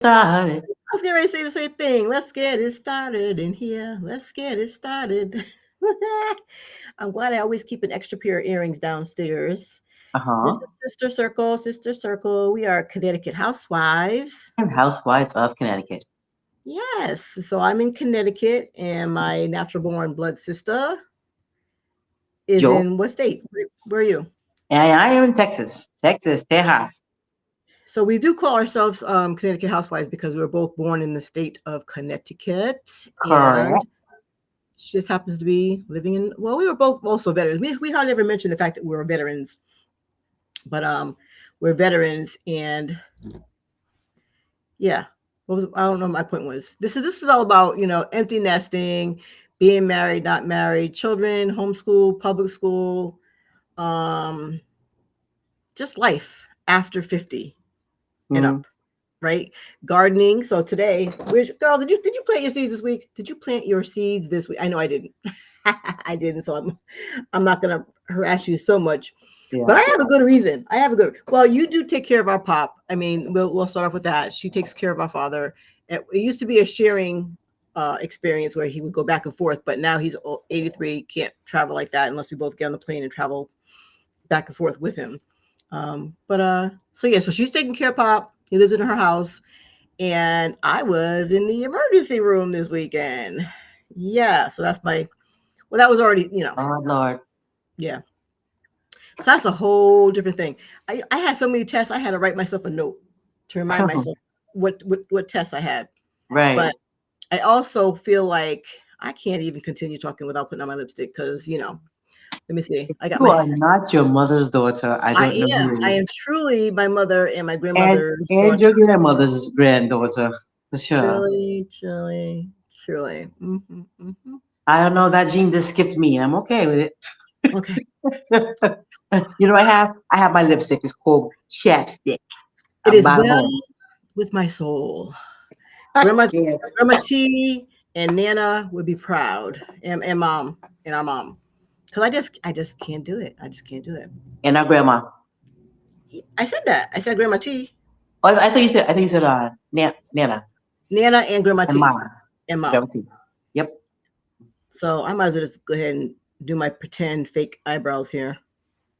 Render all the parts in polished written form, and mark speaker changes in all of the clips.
Speaker 1: started.
Speaker 2: I was getting ready to say the same thing. Let's get it started in here. Let's get it started. I'm glad I always keep an extra pair of earrings downstairs. This
Speaker 1: Uh-huh.
Speaker 2: is Sister Circle, Sister Circle. We are Connecticut Housewives.
Speaker 1: Housewives of Connecticut.
Speaker 2: Yes. So I'm in Connecticut, and my natural born blood sister is
Speaker 1: Joe.
Speaker 2: in what state? Where are you?
Speaker 1: And I am in Texas. Texas, Tejas.
Speaker 2: So we do call ourselves Connecticut Housewives because we were both born in the state of Connecticut, and
Speaker 1: Correct.
Speaker 2: she just happens to be living in. Well, we were both also veterans. We hardly ever mentioned the fact that we were veterans, but we're veterans, and yeah. What was I don't know what my point was. This is all about empty nesting, being married, not married, children, homeschool, public school, um, just life after 50 and
Speaker 1: Mm.
Speaker 2: up. Right? Gardening. So today, girl, did you plant your seeds this week? Did you plant your seeds this week? I know I didn't. I didn't, so I'm not gonna harass you so much.
Speaker 1: Yeah.
Speaker 2: But I have a good reason. Well, you do take care of our pop. I mean, we'll start off with that. She takes care of our father. It used to be a sharing experience where he would go back and forth, but now he's 83, can't travel like that unless we both get on the plane and travel back and forth with him. So she's taking care of Pop. He lives in her house, and I was in the emergency room this weekend. Yeah, so that was already,
Speaker 1: Oh, Lord.
Speaker 2: yeah. So that's a whole different thing. I had so many tests. I had to write myself a note to remind myself what tests I had.
Speaker 1: Right.
Speaker 2: But I also feel like I can't even continue talking without putting on my lipstick because, let me see. I got
Speaker 1: You
Speaker 2: my.
Speaker 1: are not your mother's daughter. I don't know who
Speaker 2: I am
Speaker 1: is.
Speaker 2: truly my mother and my
Speaker 1: And
Speaker 2: grandmother's
Speaker 1: and
Speaker 2: daughter.
Speaker 1: your grandmother's granddaughter, for sure.
Speaker 2: Truly.
Speaker 1: I don't know, that gene just skipped me. I'm okay with it.
Speaker 2: Okay.
Speaker 1: You know, I have my lipstick. It's called chapstick.
Speaker 2: It
Speaker 1: I
Speaker 2: is
Speaker 1: buy
Speaker 2: well
Speaker 1: home.
Speaker 2: with my soul.
Speaker 1: I
Speaker 2: Grandma,
Speaker 1: can't.
Speaker 2: Grandma T and Nana would be proud, and mom and our mom, because I just can't do it. I just can't do it.
Speaker 1: And our grandma.
Speaker 2: I said that. I said Grandma T,
Speaker 1: Oh, I think you said Nana
Speaker 2: Nana, and Grandma
Speaker 1: and
Speaker 2: T,
Speaker 1: mom.
Speaker 2: and mom.
Speaker 1: Grandma too. Yep.
Speaker 2: So I might as well just go ahead and do my pretend fake eyebrows here.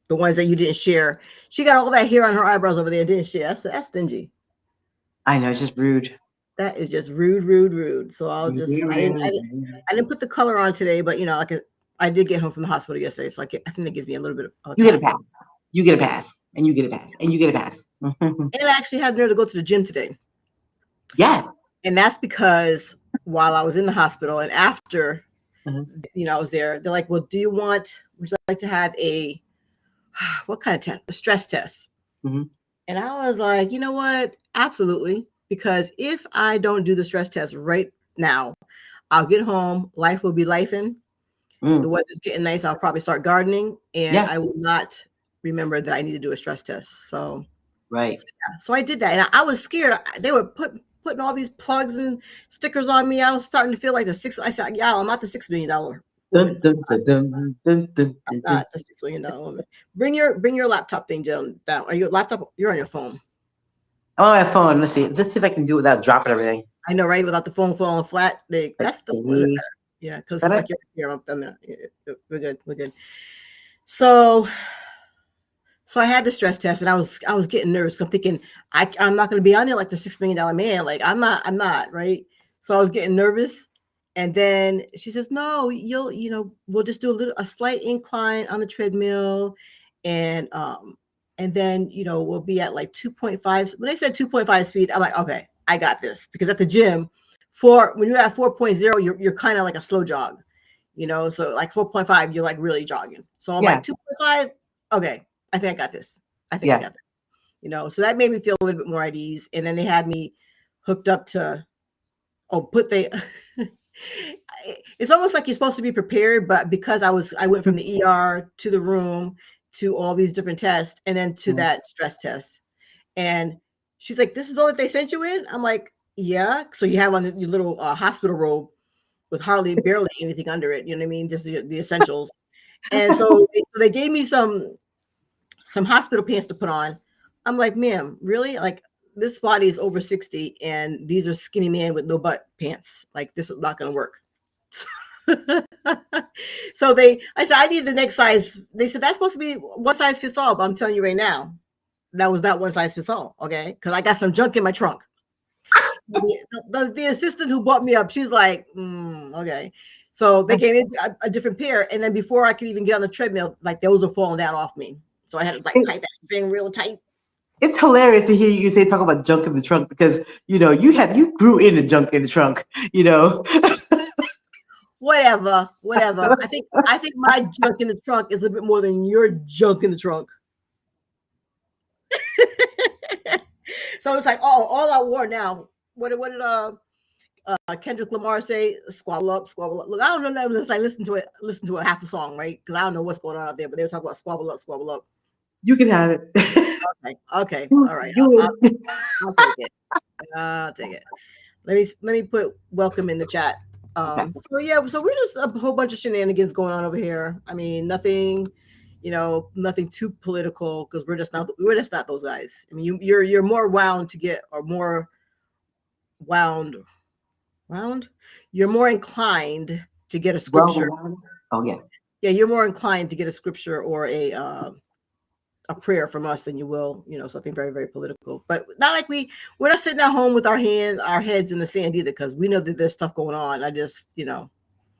Speaker 2: The ones that you didn't share. She got all that hair on her eyebrows over there, didn't she? That's stingy.
Speaker 1: I know, it's just rude.
Speaker 2: That is just rude. So I didn't put the color on today, but I did get home from the hospital yesterday, so I think that gives me a little bit of a
Speaker 1: You get a
Speaker 2: pass.
Speaker 1: pass. You get a pass. And you get a pass. And you get a pass.
Speaker 2: And I actually had nerve to go to the gym today,
Speaker 1: Yes.
Speaker 2: and that's because while I was in the hospital and after,
Speaker 1: Mhm.
Speaker 2: I was there, they're like, "Well, would you like to have a what kind of test? A stress test?"
Speaker 1: Mhm.
Speaker 2: And I was like, you know what? Absolutely. Because if I don't do the stress test right now, I'll get home, life will be lifing. The
Speaker 1: Mm.
Speaker 2: weather's getting nice. I'll probably start gardening, and
Speaker 1: Yeah.
Speaker 2: I will not remember that I need to do a stress test.
Speaker 1: Right.
Speaker 2: So I did that, and I was scared. They were putting all these plugs and stickers on me. I was starting to feel like the six. I said, "Yeah, I'm not the $6 million
Speaker 1: Dun,
Speaker 2: woman.
Speaker 1: dun, dun, dun, dun, dun,
Speaker 2: I'm
Speaker 1: dun, dun.
Speaker 2: not the $6 million woman." Bring your laptop thing down. Are you laptop? You're on your phone.
Speaker 1: I'm on my phone. Let's see if I can do it without dropping everything.
Speaker 2: I know, right? Without the phone falling flat,
Speaker 1: Let's
Speaker 2: that's a little bit
Speaker 1: see.
Speaker 2: better. Yeah, because
Speaker 1: Got it?
Speaker 2: like we're good. We're good. So I had the stress test, and I was getting nervous. I'm thinking I'm not going to be on there like the $6 million man. Like I'm not right. So I was getting nervous, and then she says, "No, we'll just do a slight incline on the treadmill, and then we'll be at like 2.5." When they said 2.5 speed, I'm like, okay, I got this, because at the gym, when you're at 4.0, you're kind of like a slow jog, so like 4.5, you're like really jogging. So I'm
Speaker 1: Yeah.
Speaker 2: like 2.5, okay, I think I got this. I think I
Speaker 1: Yeah.
Speaker 2: got this. So that made me feel a little bit more at ease. And then they had me hooked up to, it's almost like you're supposed to be prepared, but because I went from the ER to the room to all these different tests and then to
Speaker 1: Mhm.
Speaker 2: that stress test. And she's like, "This is all that they sent you in?" I'm like, "Yeah." So you have on your little hospital robe with barely anything under it. You know what I mean? Just the essentials. And so they gave me some hospital pants to put on. I'm like, "Ma'am, really?" Like, this body is over 60 and these are skinny men with no butt pants. Like this is not going to work. So I said, I need the next size. They said, that's supposed to be one size fits all. But I'm telling you right now, that was not one size fits all. Okay. Cause I got some junk in my trunk. The assistant who bought me up, she's like, okay. So they gave me a different pair. And then before I could even get on the treadmill, like those were falling down off me. So I had to like tight that string real tight.
Speaker 1: It's hilarious to hear you talk about junk in the trunk because, you grew into junk in the trunk,
Speaker 2: Whatever. I think my junk in the trunk is a little bit more than your junk in the trunk. So it's like, all I wore now. What did Kendrick Lamar say? Squabble up. Look, I don't know unless I listen to it half the song, right? Because I don't know what's going on out there, but they were talking about squabble up.
Speaker 1: You can have it.
Speaker 2: Okay. All right. I'll take it. Let me put welcome in the chat. So we're just a whole bunch of shenanigans going on over here. I mean, nothing too political because we're just not those guys. I mean, you're more wound to get or more wound. You're more inclined to get a scripture.
Speaker 1: Oh yeah.
Speaker 2: Yeah, you're more inclined to get a scripture or a prayer from us than you will, something very, very political. But not like we're not sitting at home with our heads in the sand either, because we know that there's stuff going on. I just,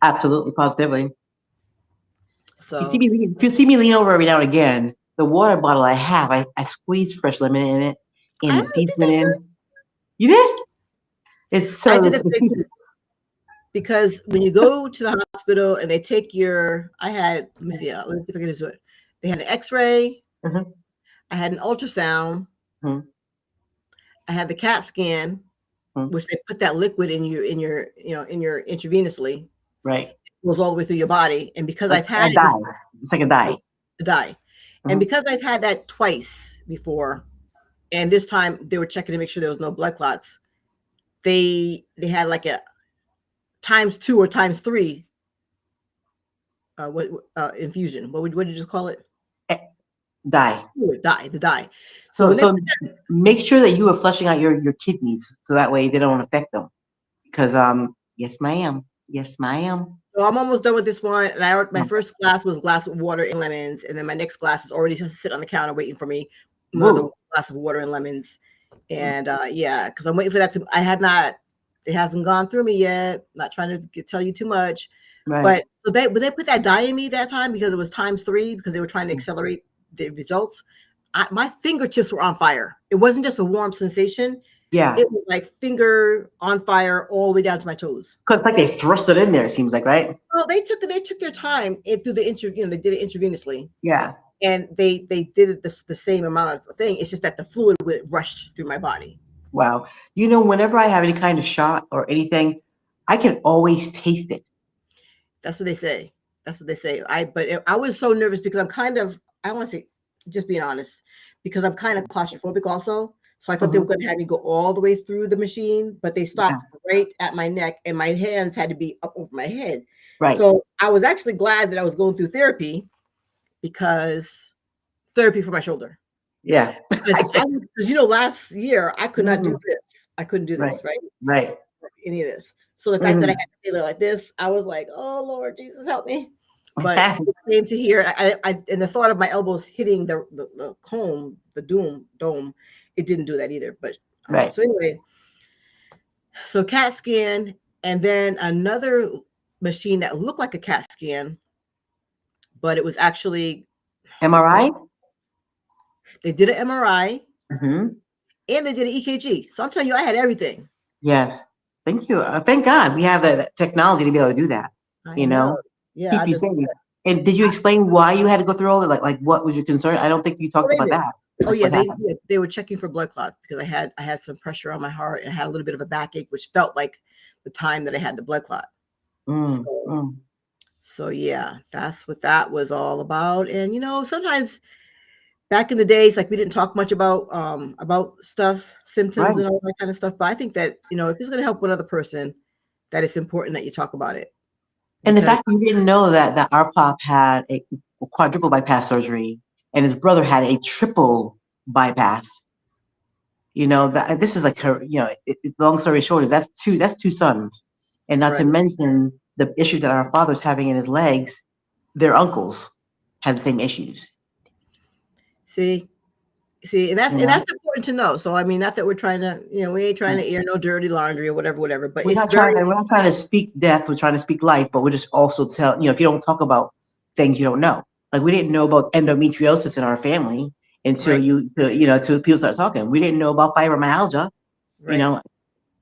Speaker 1: absolutely, positively.
Speaker 2: So
Speaker 1: if you see me lean over every now and again, the water bottle I have, I squeeze fresh lemon in it, and the seeds went in. You did? It's so.
Speaker 2: Because when you go to the hospital and they take let me see if I can just do it. They had an X-ray.
Speaker 1: Mm-hmm.
Speaker 2: I had an ultrasound.
Speaker 1: Mm-hmm.
Speaker 2: I had the CAT scan, which they put that liquid in your intravenously.
Speaker 1: Right.
Speaker 2: It goes all the way through your body. And because I've had
Speaker 1: it's like a dye.
Speaker 2: Mm-hmm. And because I've had that twice before, and this time they were checking to make sure there was no blood clots, they had like a ×2 or ×3 infusion. What did you just call it?
Speaker 1: Dye.
Speaker 2: The dye.
Speaker 1: So make sure that you are flushing out your kidneys so that way they don't affect them. Because yes, ma'am.
Speaker 2: So I'm almost done with this one. And my first glass was a glass of water and lemons, and then my next glass is already just sit on the counter waiting for me. Another glass of water and lemons. And because I'm waiting for that it hasn't gone through me yet. Not trying to tell you too much. Right. But so they put that dye in me that time because it was ×3 because they were trying to accelerate the results. My fingertips were on fire. It wasn't just a warm sensation. Yeah. It was like finger on fire all the way down to my toes.
Speaker 1: Because it's like they thrust it in there, it seems like, right?
Speaker 2: Well, they took their time through the they did it intravenously.
Speaker 1: Yeah.
Speaker 2: And they did it the same amount of thing. It's just that the fluid rushed through my body.
Speaker 1: Wow. Whenever I have any kind of shot or anything, I can always taste it.
Speaker 2: That's what they say. I was so nervous because I'm kind of, I don't want to say, just being honest, because I'm kind of claustrophobic also. So I thought they were going to have me go all the way through the machine, but they stopped right at my neck and my hands had to be up over my head. Right. So I was actually glad that I was going through therapy for my shoulder.
Speaker 1: Yeah.
Speaker 2: Because last year I could not do this. I couldn't do this, right?
Speaker 1: Right.
Speaker 2: Any of this. So the fact that I had to stay there like this, I was like, "Oh Lord Jesus, help me!" But it came to here, and the thought of my elbows hitting the comb, the dome, it didn't do that either. But right. So anyway, so CAT scan, and then another machine that looked like a CAT scan, but it was actually
Speaker 1: MRI.
Speaker 2: They did an MRI, and they did an EKG. So I'm telling you, I had everything.
Speaker 1: Yes. Thank you. Thank God we have the technology to be able to do that.
Speaker 2: I know. Yeah.
Speaker 1: Keep you safe. And did you explain why you had to go through all of it? Like what was your concern? I don't think you talked about that.
Speaker 2: Oh yeah, they were checking for blood clots because I had some pressure on my heart and I had a little bit of a backache, which felt like the time that I had the blood clot. So yeah, that's what that was all about. And sometimes back in the days, like we didn't talk much about stuff, symptoms, and all that kind of stuff. But I think that if it's going to help one other person, that it's important that you talk about it.
Speaker 1: And the fact that you didn't know that our pop had a quadruple bypass surgery and his brother had a triple bypass. that this is like her. Long story short is that's two sons, and not to
Speaker 2: Right.
Speaker 1: mention the issues that our father's having in his legs. Their uncles had the same issues.
Speaker 2: See, and that's
Speaker 1: You
Speaker 2: and
Speaker 1: know,
Speaker 2: that's important to know. So I mean, not that we're trying to, we ain't trying to air no dirty laundry or whatever. But
Speaker 1: we're
Speaker 2: it's
Speaker 1: not trying
Speaker 2: very
Speaker 1: to we're not trying to speak death. We're trying to speak life, but we're just also if you don't talk about things you don't know. Like we didn't know about endometriosis in our family until
Speaker 2: right,
Speaker 1: till people start talking. We didn't know about fibromyalgia. You
Speaker 2: right.
Speaker 1: know,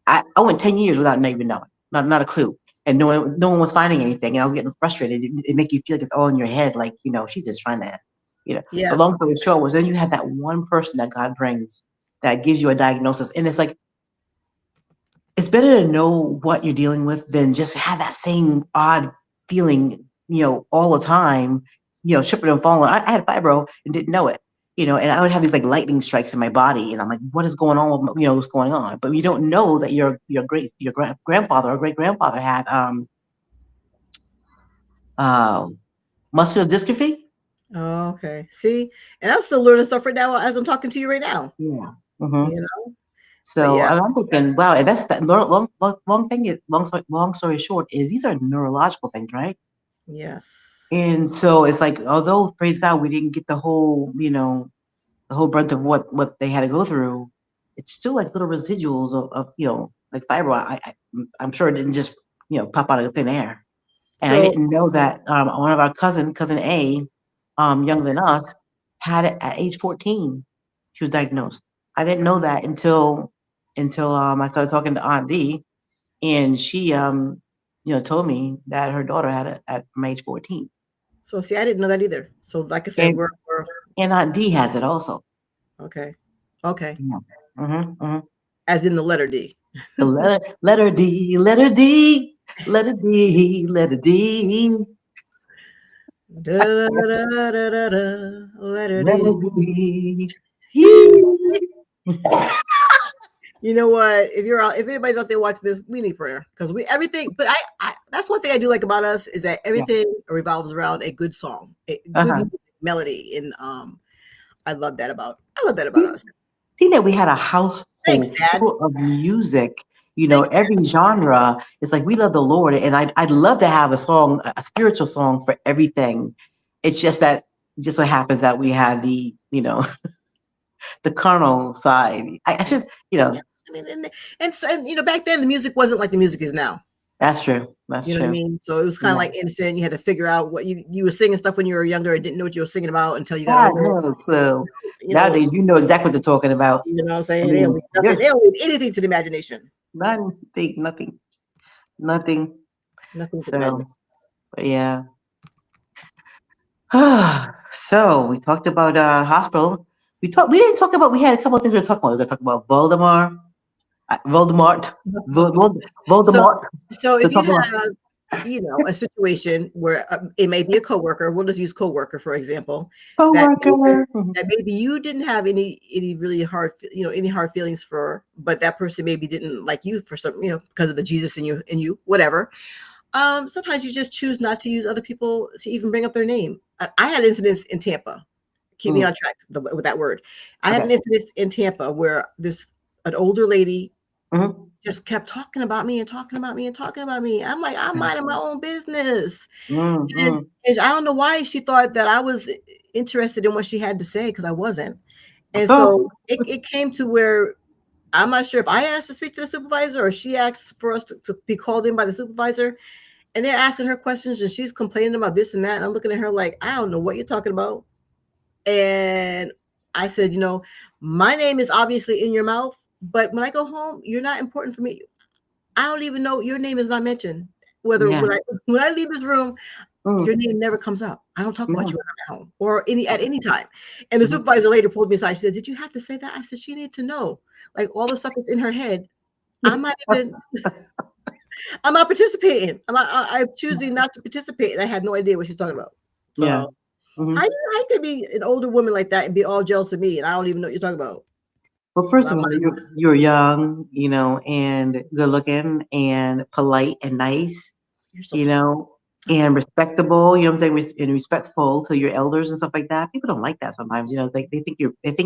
Speaker 1: I went 10 years without even knowing, not a clue. And no one was finding anything. And I was getting frustrated. It make you feel like it's all in your head. Like, she's just trying to,
Speaker 2: Yeah.
Speaker 1: but long story short was then you have that one person that God brings that gives you a diagnosis. And it's like, it's better to know what you're dealing with than just have that same odd feeling, all the time, tripping and falling. I had fibro and didn't know it, and I would have these like lightning strikes in my body, and I'm like, what is going on? What's going on? But you don't know that your grandfather or great grandfather had um, muscular dystrophy.
Speaker 2: Oh, okay. See, and I'm still learning stuff right now as I'm talking to you right now.
Speaker 1: Yeah. hmm
Speaker 2: You know, but
Speaker 1: So
Speaker 2: yeah,
Speaker 1: and I'm thinking, wow, and that's that long thing is long story short is these are neurological things, right?
Speaker 2: yes.
Speaker 1: And so it's like, although praise God, we didn't get the whole brunt of what they had to go through. It's still like little residuals of like fibro. I'm sure it didn't just pop out of thin air. And I
Speaker 2: So,
Speaker 1: didn't know that one of our cousin A, younger than us, had it at age 14. She was diagnosed. I didn't know that until I started talking to Aunt D, and she told me that her daughter had it at from age 14.
Speaker 2: see, I didn't know that either. So, like I said,
Speaker 1: And
Speaker 2: we're
Speaker 1: and Aunt D has it also.
Speaker 2: okay. Okay,
Speaker 1: Yeah. hmm
Speaker 2: as in the letter D.
Speaker 1: The letter D, letter D, letter D, letter D,
Speaker 2: Da, da, da, da, da, da, letter
Speaker 1: letter
Speaker 2: D.
Speaker 1: D.
Speaker 2: You know what? If anybody's out there watching this, we need prayer because we everything. But I that's one thing I do like about us is that
Speaker 1: Yeah.
Speaker 2: everything revolves around a good song, a good
Speaker 1: Uh-huh.
Speaker 2: melody, and I love that about us.
Speaker 1: See that we had a
Speaker 2: Thanks,
Speaker 1: household
Speaker 2: Dad.
Speaker 1: full of music,
Speaker 2: Thanks, Dad.
Speaker 1: every genre. It's like we love the Lord, and I'd love to have a song, a spiritual song for everything. It's just so happens that we had the carnal side. I just,
Speaker 2: Yeah, I mean, and back then the music wasn't like the music is now.
Speaker 1: that's true. That's
Speaker 2: You know what I
Speaker 1: true.
Speaker 2: mean? So it was kind of
Speaker 1: Yeah.
Speaker 2: like innocent. You had to figure out what you were singing stuff when you were younger and didn't know what you were singing about until you got
Speaker 1: God,
Speaker 2: older.
Speaker 1: no clue.
Speaker 2: You know,
Speaker 1: Nowadays, you know exactly what they're talking about.
Speaker 2: you know what I'm
Speaker 1: I
Speaker 2: saying? They don't
Speaker 1: mean,
Speaker 2: leave nothing.
Speaker 1: yeah,
Speaker 2: They don't leave anything to the imagination.
Speaker 1: nothing.
Speaker 2: Nothing to the
Speaker 1: So,
Speaker 2: imagination.
Speaker 1: but yeah. So we talked about hospital. We didn't talk about. We had a couple of things we were talking about. We were talking about Voldemort, Voldemort,
Speaker 2: So,
Speaker 1: Voldemort.
Speaker 2: so
Speaker 1: We
Speaker 2: if you
Speaker 1: talking about
Speaker 2: have, a situation where it may be a coworker, we'll just use coworker for example, that
Speaker 1: coworker. Mhm.
Speaker 2: that maybe you didn't have any really hard, any hard feelings for, but that person maybe didn't like you for some, because of the Jesus in you, whatever. Sometimes you just choose not to use other people to even bring up their name. I had incidents in Tampa. Keep me
Speaker 1: Mhm.
Speaker 2: on track with that word. I had
Speaker 1: Okay.
Speaker 2: an incident in Tampa where an older lady
Speaker 1: Mhm.
Speaker 2: just kept talking about me and talking about me and talking about me. I'm like, I'm minding my own business. And,
Speaker 1: Mhm.
Speaker 2: I don't know why she thought that I was interested in what she had to say because I wasn't. And so
Speaker 1: Oh,
Speaker 2: it came to where I'm not sure if I asked to speak to the supervisor or she asked for us to be called in by the supervisor. And they're asking her questions and she's complaining about this and that. And I'm looking at her like, I don't know what you're talking about. And I said, my name is obviously in your mouth, but when I go home, you're not important for me. I don't even know your name is not mentioned. Whether
Speaker 1: yeah.
Speaker 2: when I leave this room, your
Speaker 1: Mm,
Speaker 2: name never comes up. I don't talk about
Speaker 1: yeah.
Speaker 2: you when I'm at home or at any time. And the
Speaker 1: Mhm.
Speaker 2: supervisor later pulled me aside. She said, "Did you have to say that?" I said, "She needed to know, like all the stuff that's in her head. I'm not even. I'm not participating. I'm choosing not to participate." And I had no idea what she's talking about.
Speaker 1: Yeah.
Speaker 2: So
Speaker 1: Mhm.
Speaker 2: how could be an older woman like that and be all jealous of me, and I don't even know what you're talking about.
Speaker 1: Well,
Speaker 2: But
Speaker 1: first
Speaker 2: I'm
Speaker 1: of
Speaker 2: like,
Speaker 1: all, you're young, and good looking and polite and nice,
Speaker 2: you're so
Speaker 1: you
Speaker 2: sweet.
Speaker 1: know. and respectable, you know what I'm saying, and respectful to your elders and stuff like that. People don't like that sometimes, you know. It's like they think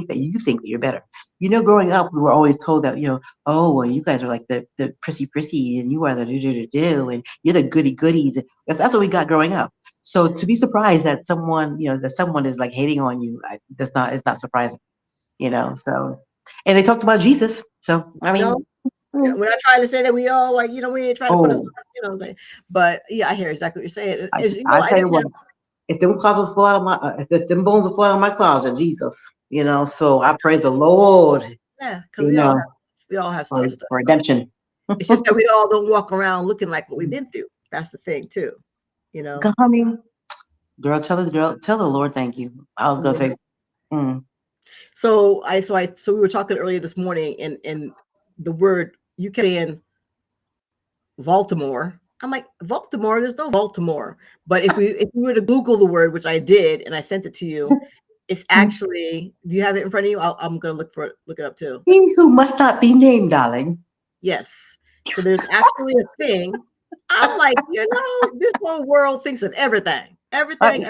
Speaker 1: that you think that you're better. You know, growing up, we were always told that, you know, oh well, you guys are like the prissy, and you are the do, and you're the goody goodies. That's what we got growing up. So to be surprised that someone, you know, that someone is like hating on you, that's not, it's not surprising, you know. So, and they talked about Jesus, so I
Speaker 2: You know,
Speaker 1: mean, mm,
Speaker 2: we're not trying to say that we all like, we ain't trying to put us,
Speaker 1: oh,
Speaker 2: like, but yeah, I hear exactly what you're saying. As you know,
Speaker 1: I
Speaker 2: I
Speaker 1: tell you
Speaker 2: didn't
Speaker 1: what.
Speaker 2: have,
Speaker 1: If them closets fall out of my, if them bones will fall out of my closet, Jesus, you know. So I praise the Lord,
Speaker 2: yeah, because
Speaker 1: you know,
Speaker 2: we all have
Speaker 1: for,
Speaker 2: stuff.
Speaker 1: for redemption.
Speaker 2: It's just that we all don't walk around looking like what we've been through. That's the thing too, you know.
Speaker 1: Honey, girl, tell the Lord thank you. I was gonna
Speaker 2: Yeah.
Speaker 1: say, mm,
Speaker 2: So we were talking earlier this morning, and the word you kept saying Baltimore. I'm like, Baltimore, there's no Baltimore. But if we were to Google the word, which I did, and I sent it to you, it's actually, do you have it in front of you? I'm gonna look it up too.
Speaker 1: he who must not be named, darling.
Speaker 2: Yes. So there's actually a thing. I'm like, this whole world thinks of everything.
Speaker 1: Uh,
Speaker 2: Everything.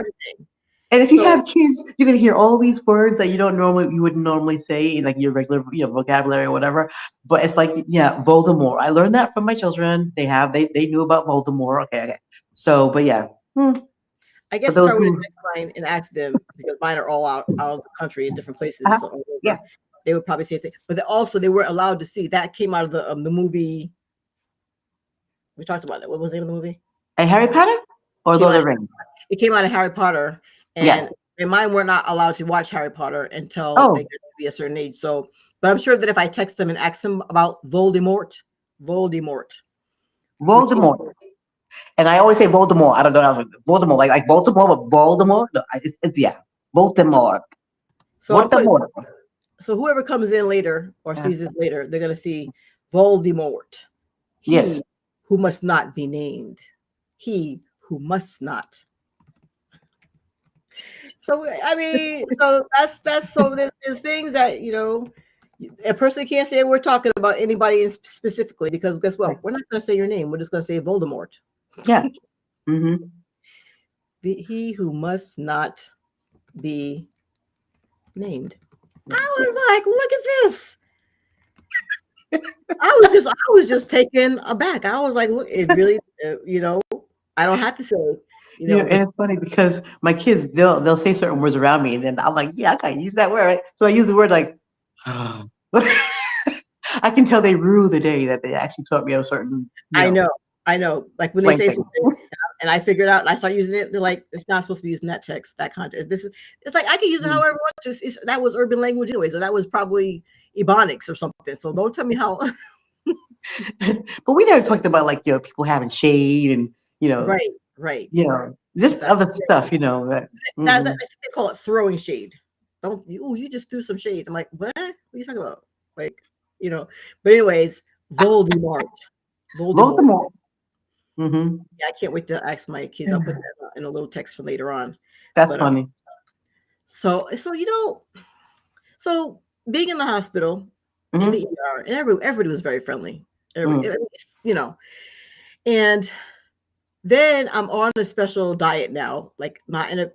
Speaker 1: and if you
Speaker 2: So
Speaker 1: have kids, you're gonna hear all these words that you wouldn't normally say in like your regular, you know, vocabulary or whatever. But it's like, yeah, Voldemort. I learned that from my children. They knew about Voldemort. Okay. So, but yeah.
Speaker 2: I
Speaker 1: For
Speaker 2: guess if I
Speaker 1: those
Speaker 2: were to
Speaker 1: who,
Speaker 2: text mine and ask them, because mine are all out of the country in different places
Speaker 1: uh-huh,
Speaker 2: all
Speaker 1: yeah,
Speaker 2: over, they would probably say things. But they weren't allowed to see. That came out of the movie. We talked about it. What was the name of the movie?
Speaker 1: a Harry Potter or
Speaker 2: Came
Speaker 1: Lord
Speaker 2: out
Speaker 1: of
Speaker 2: of,
Speaker 1: the Rings.
Speaker 2: it came out of Harry Potter,
Speaker 1: Yeah.
Speaker 2: and mine were not allowed to watch Harry Potter until they
Speaker 1: Oh,
Speaker 2: get to be a certain age. So, but I'm sure that if I text them and ask them about Voldemort, which is
Speaker 1: Voldemort. And I always say Voldemort. I don't know how to Voldemort, like Baltimore, but Voldemort. No, it's yeah, Voldemort.
Speaker 2: so I'm putting
Speaker 1: Voldemort.
Speaker 2: so whoever comes in later or
Speaker 1: Uh,
Speaker 2: sees this later, they're gonna see Voldemort.
Speaker 1: yes.
Speaker 2: He who must not be named. He who must not. So I mean, so that's so there's things that a person can't say we're talking about anybody specifically, because guess what? We're not going to say your name. We're just going to say Voldemort.
Speaker 1: Yeah. Mm-hmm.
Speaker 2: He who must not be named. I was like, look at this. I was just taken aback. I was like, look, it really, I don't have to say,
Speaker 1: You know, and it's funny because my kids they'll say certain words around me, and then I'm like, yeah, I can't use that word. Right? So I use the word like, I can tell they rue the day that they actually taught me a certain,
Speaker 2: I know. Like when they
Speaker 1: slang
Speaker 2: say
Speaker 1: thing.
Speaker 2: something and I figured out and I start using it, they're like, it's not supposed to be using that text, that content. It's like I can use it however I want to. That was urban language anyway, so that was probably Ebonics or something. So don't tell me how.
Speaker 1: But we never talked about like, you know, people having shade and
Speaker 2: Right.
Speaker 1: Just
Speaker 2: That's
Speaker 1: other stuff,
Speaker 2: that I think they call it throwing shade. Don't you just threw some shade. I'm like, what are you talking about? Like, but anyways, Voldemort.
Speaker 1: Voldemort. Mm-hmm.
Speaker 2: Yeah, I can't wait to ask my kids. I'll put that in a little text for later on.
Speaker 1: That's
Speaker 2: But
Speaker 1: funny.
Speaker 2: so so being in the hospital in the ER, and everybody was very friendly. And then I'm on a special diet now, like not in a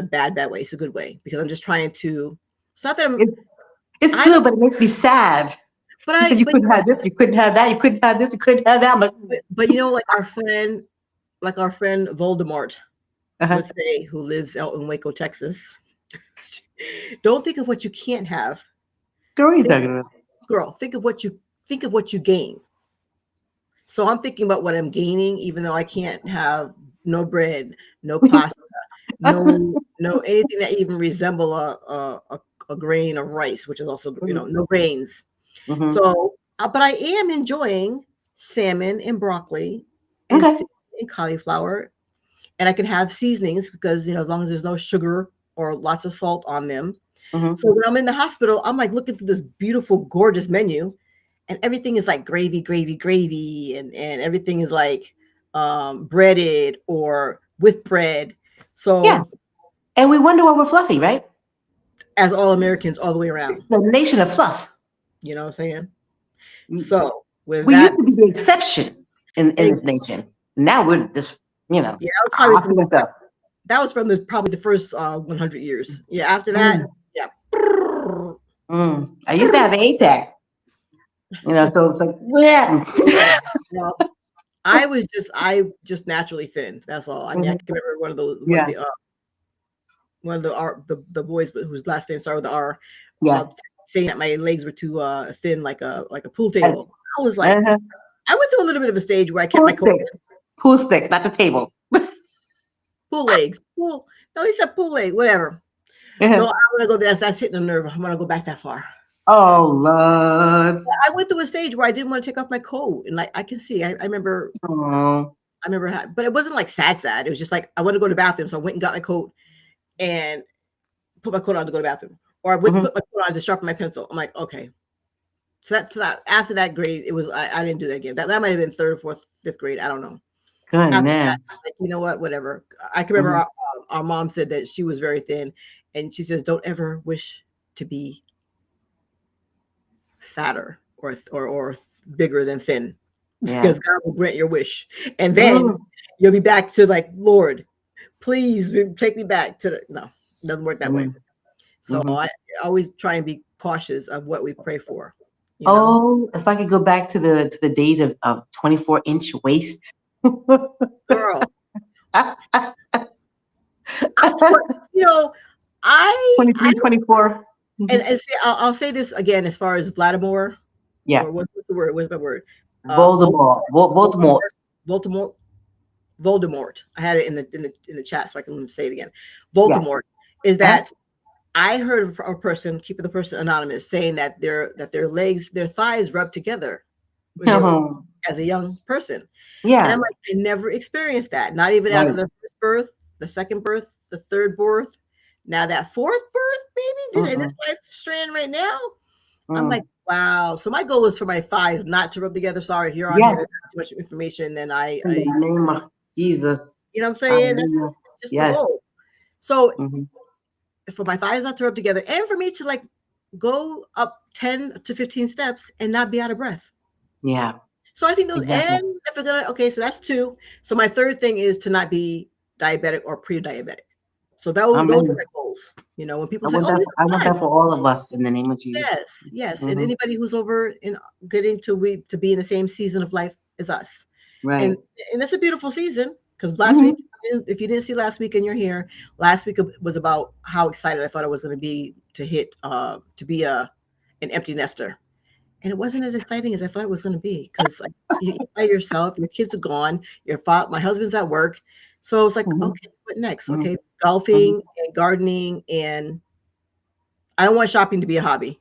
Speaker 2: bad way. It's a good way, because I'm just trying to. It's not that
Speaker 1: It's good, but it makes me sad.
Speaker 2: But
Speaker 1: You said you couldn't have this, you couldn't have that, you couldn't have this, you couldn't have that.
Speaker 2: But like our friend Voldemort would say, who lives out in Waco, Texas. Don't think of what you can't have. Girl, think of what you gain. So I'm thinking about what I'm gaining, even though I can't have no bread, no pasta, no anything that even resemble a grain of rice, which is also no grains.
Speaker 1: Mm-hmm.
Speaker 2: So, but I am enjoying salmon and broccoli and cauliflower, and I can have seasonings because as long as there's no sugar or lots of salt on them.
Speaker 1: Mm-hmm.
Speaker 2: So when I'm in the hospital, I'm like looking through this beautiful, gorgeous menu, and everything is like gravy, and everything is like breaded or with bread. So
Speaker 1: yeah, and we wonder why we're fluffy, right?
Speaker 2: As all Americans, all the way around,
Speaker 1: it's the nation of fluff.
Speaker 2: You know what I'm saying? So
Speaker 1: we used to be the exceptions in this nation. Now we're just you know,
Speaker 2: Yeah, that was probably some,
Speaker 1: ocular stuff.
Speaker 2: that was from probably the first 100 years. Yeah, after that, yeah.
Speaker 1: I used to have an 8-pack, you know, so it's like, what happened?
Speaker 2: Well, I just naturally thin. That's all. I mean, I can remember
Speaker 1: Yeah.
Speaker 2: one of the the boys whose last name started with the R,
Speaker 1: Yeah.
Speaker 2: saying that my legs were too thin, like a pool table. I was like,
Speaker 1: Uh-huh.
Speaker 2: I went through a little bit of a stage where I kept
Speaker 1: Pool
Speaker 2: my coat.
Speaker 1: sticks. Pool sticks, not the table.
Speaker 2: Pool legs. Pool. No, he said pool leg. Whatever. No, I want to go there. That's hitting the nerve. I want to go back that far.
Speaker 1: Oh, Lord.
Speaker 2: I went through a stage where I didn't want to take off my coat, and like I can see, I remember.
Speaker 1: Oh.
Speaker 2: I remember, but it wasn't like sad. It was just like I wanted to go to the bathroom, so I went and got my coat and put my coat on to go to the bathroom, or I went to put my coat on to sharpen my pencil. I'm like, okay. So that after that grade, it was I didn't do that again. That might have been third, fourth, fifth grade. I don't know. After that, like, you know what? Whatever. I can remember our mom said that she was very thin, and she says, "Don't ever wish to be fatter or bigger than thin, because God will grant your wish, and then you'll be back to like, Lord, please take me back to the." No, it doesn't work that way. So I always try and be cautious of what we pray for. You know?
Speaker 1: If I could go back to the days of 24-inch waist.
Speaker 2: Girl. You know,
Speaker 1: 23, 24.
Speaker 2: And see, I'll say this again as far as Vladimir.
Speaker 1: Yeah.
Speaker 2: What's the word? What's my word?
Speaker 1: Voldemort.
Speaker 2: I had it in the chat, so I can say it again. Voldemort is that I heard a person, keeping the person anonymous, saying that their legs, their thighs rub together as a young person.
Speaker 1: Yeah.
Speaker 2: And I'm like, I never experienced that. Not even after the first birth, the second birth, the third birth. Now that fourth birth, baby, in this life strand right now, I'm like, wow. So my goal is for my thighs not to rub together. Sorry if you're on here, too much information. Then
Speaker 1: in the name of Jesus.
Speaker 2: You know what I'm saying? That's just the goal. So for my thighs not to rub together, and for me to like go up 10 to 15 steps and not be out of breath.
Speaker 1: Yeah.
Speaker 2: So I think those, and if we're gonna, okay, so that's 2. So my third thing is to not be diabetic or pre-diabetic. So those are my goals. You know, when people say,
Speaker 1: I want that for all of us in the name of Jesus.
Speaker 2: Yes. And anybody who's over in getting to be in the same season of life as us.
Speaker 1: Right.
Speaker 2: And it's a beautiful season, because last week, if you didn't see last week and you're here, last week was about how excited I thought I was going to be to be an empty nester. And it wasn't as exciting as I thought it was going to be, because like you by yourself, your kids are gone, my husband's at work. So it's like, okay, what next? Okay, golfing and gardening, and I don't want shopping to be a hobby.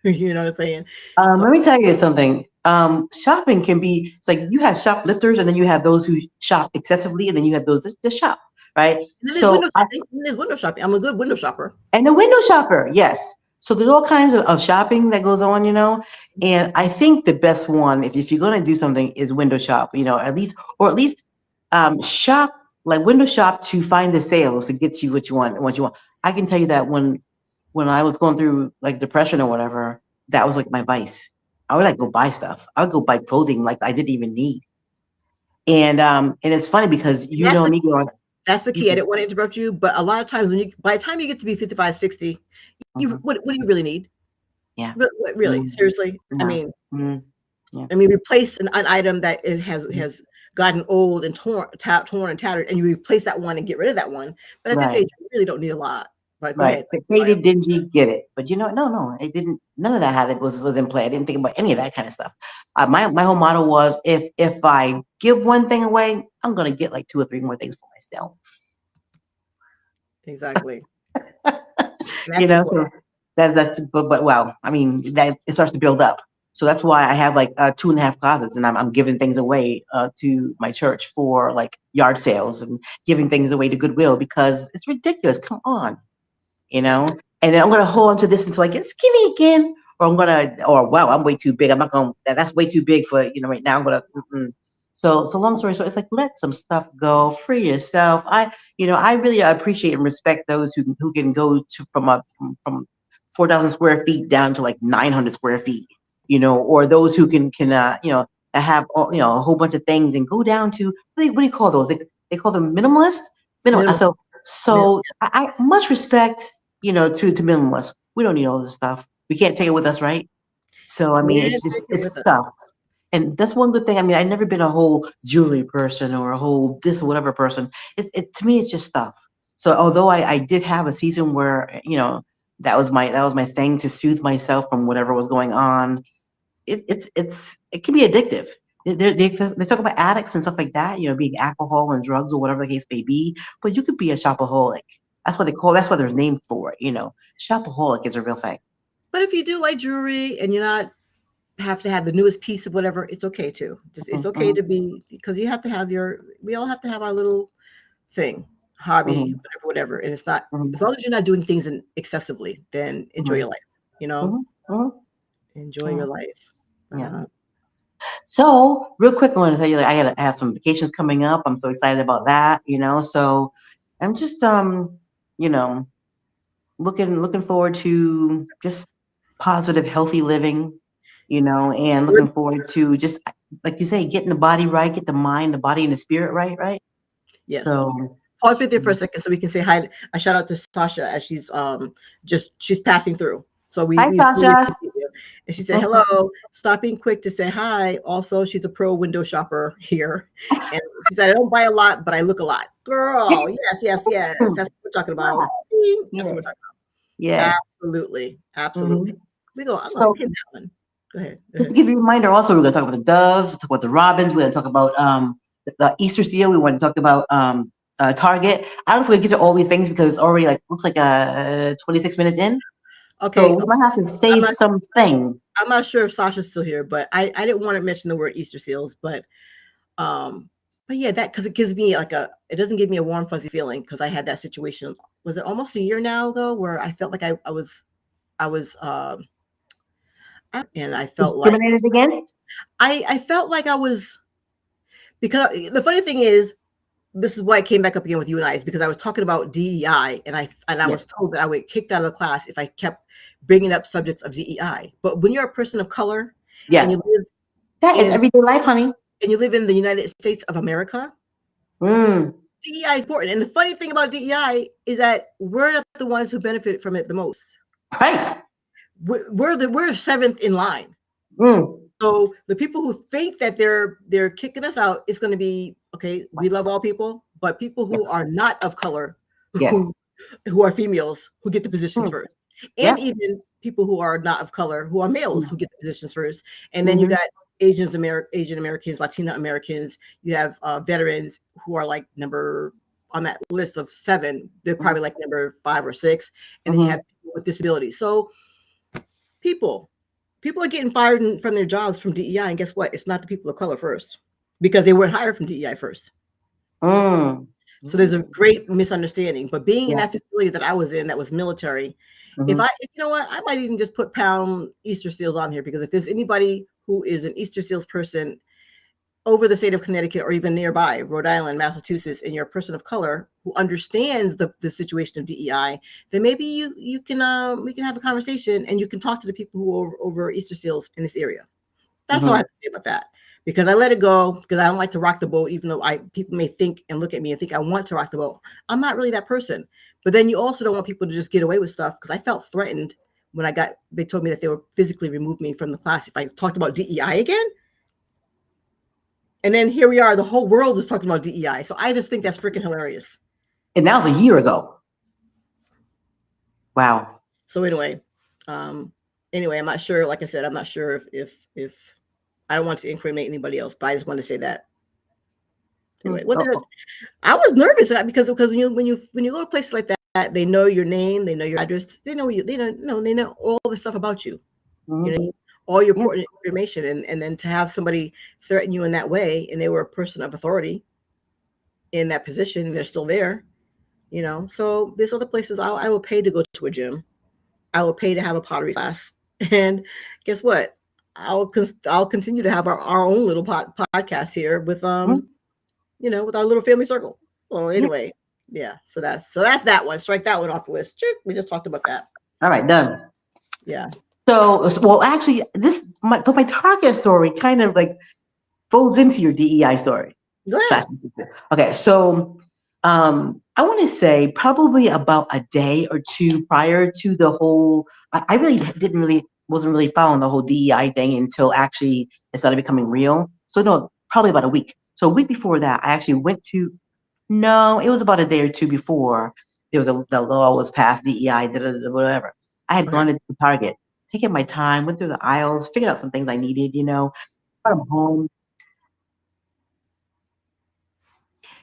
Speaker 2: You know what I'm saying?
Speaker 1: Let me tell you something. Shopping can be, it's like you have shoplifters, and then you have those who shop excessively, and then you have those that just shop, right?
Speaker 2: So there's window shopping. I'm a good window shopper.
Speaker 1: And the window shopper, yes. So there's all kinds of shopping that goes on, you know. And I think the best one, if you're going to do something, is window shop, you know, at least shop, like window shop to find the sales to get you what you want. I can tell you that when I was going through like depression or whatever, that was like my vice. I would like go buy stuff. I would go buy clothing like I didn't even need. And it's funny because you know me going.
Speaker 2: That's the key. I didn't want to interrupt you, but a lot of times by the time you get to be 55, 60, what do you really need?
Speaker 1: Yeah.
Speaker 2: Really, seriously. I mean, replace an item that it has gotten old and torn and tattered, and you replace that one and get rid of that one. But at this age, you really don't need a lot. But go ahead.
Speaker 1: Faded, dingy, get it. But you know, no, it didn't. None of that was in play. I didn't think about any of that kind of stuff. My whole motto was, if I give one thing away, I'm gonna get like 2 or 3 more things for myself.
Speaker 2: Exactly.
Speaker 1: You know, so that's but well, I mean, that it starts to build up. So that's why I have like 2.5 closets, and I'm giving things away to my church for like yard sales, and giving things away to Goodwill, because it's ridiculous. Come on, you know. And then I'm gonna hold on to this until I get skinny again, or wow, I'm way too big. I'm not gonna. That's way too big for right now. I'm gonna. So long story short, it's like, let some stuff go, free yourself. I really appreciate and respect those who can go to from 4,000 square feet down to like 900 square feet, or those who can have a whole bunch of things and go down to, what do you call those? they call them minimalists. So I much respect, to minimalists. We don't need all this stuff. We can't take it with us, right? So I mean, it's stuff. And that's one good thing. I mean, I've never been a whole jewelry person or a whole this or whatever person. To me, it's just stuff. So although I did have a season where, that was my thing to soothe myself from whatever was going on. It can be addictive. They talk about addicts and stuff like that, being alcohol and drugs or whatever the case may be. But you could be a shopaholic. That's what they're named for. Shopaholic is a real thing.
Speaker 2: But if you do like jewelry and you're not have to have the newest piece of whatever, it's okay too. It's okay to be, because you have to have we all have to have our little thing, hobby, whatever. And it's not, as long as you're not doing things excessively, then enjoy your life, enjoy your life.
Speaker 1: Yeah. So real quick, I want to tell you that I have some vacations coming up. I'm so excited about that, so I'm just, looking forward to just positive, healthy living, and looking forward to just, like you say, getting the body right, get the mind, the body, and the spirit right.
Speaker 2: Yes.
Speaker 1: So
Speaker 2: pause right there for a second so we can say hi. A shout out to Sasha as she's passing through. So
Speaker 1: hi, Sasha.
Speaker 2: And she said, hello, stop being quick to say hi. Also, she's a pro window shopper here. And she said, I don't buy a lot, but I look a lot. Girl, yes. That's what we're talking about. That's what we're talking about.
Speaker 1: Yes.
Speaker 2: Absolutely. We go.
Speaker 1: So,
Speaker 2: that one. Go ahead.
Speaker 1: Just to give you a reminder, also, we're going to talk about the doves, talk about the robins, we're going to talk about the Easter seal, we want to talk about Target. I don't know if we're going to get to all these things because it's already looks like 26 minutes in.
Speaker 2: Okay.
Speaker 1: So we might have to save some things.
Speaker 2: I'm not sure if Sasha's still here, but I didn't want to mention the word Easter seals, but yeah, because it gives me it doesn't give me a warm fuzzy feeling, because I had that situation. Was it almost a year now ago where I felt like I was and I felt
Speaker 1: discriminated against?
Speaker 2: I felt like I was, because the funny thing is, this is why I came back up again with you and I, is because I was talking about DEI, and I was told that I would get kicked out of the class if I kept bringing up subjects of DEI. But when you're a person of color, and you live,
Speaker 1: that is everyday life, honey,
Speaker 2: and you live in the United States of America, DEI is important. And the funny thing about DEI is that we're not the ones who benefit from it the most.
Speaker 1: Right.
Speaker 2: We're seventh in line. So the people who think that they're kicking us out, it's going to be, okay, we love all people, but people who are not of color, who are females, who get the positions first. And even people who are not of color, who are males, who get the positions first. And then you got Asian Americans, Latina Americans, you have veterans who are number on that list of 7. They're probably number 5 or 6. And then you have people with disabilities. So people are getting fired from their jobs from DEI, and guess what? It's not the people of color first, because they weren't hired from DEI first. So there's a great misunderstanding. But being in that facility that I was in, that was military, if you know what, I might even just put pound Easter seals on here, because if there's anybody who is an Easter seals person over the state of Connecticut or even nearby, Rhode Island, Massachusetts, and you're a person of color who understands the situation of DEI, then maybe we can have a conversation and you can talk to the people who are over Easter seals in this area. That's all I have to say about that, because I let it go, because I don't like to rock the boat, even though people may think and look at me and think I want to rock the boat. I'm not really that person. But then you also don't want people to just get away with stuff, because I felt threatened when they told me that they would physically remove me from the class if I talked about DEI again. And then here we are, the whole world is talking about DEI. So I just think that's freaking hilarious.
Speaker 1: And that was a year ago. Wow.
Speaker 2: So anyway, I'm not sure. Like I said, I'm not sure if I don't want to incriminate anybody else, but I just want to say that. Anyway, I was nervous because when you go to places like that, they know your name, they know your address, they know all the stuff about you. You know, all your important information, and then to have somebody threaten you in that way, and they were a person of authority in that position, they're still there, so there's other places I will pay to go to a gym. I will pay to have a pottery class, and guess what? I'll continue to have our own little podcast here with with our little family circle. So anyway, so that's that one. Strike that one off the list. We just talked about that.
Speaker 1: All right, done.
Speaker 2: Yeah.
Speaker 1: So, well, actually, my Target story kind of folds into your DEI story.
Speaker 2: Go ahead.
Speaker 1: Okay, so I want to say probably about a day or two prior to the whole. I really wasn't really following the whole DEI thing until actually it started becoming real. So no, probably about a week. So a week before that, I actually went to. No, it was about a day or two before the law was passed, DEI, whatever. I had
Speaker 2: Okay.
Speaker 1: gone to Target, taken my time, went through the aisles, figured out some things I needed, brought them home.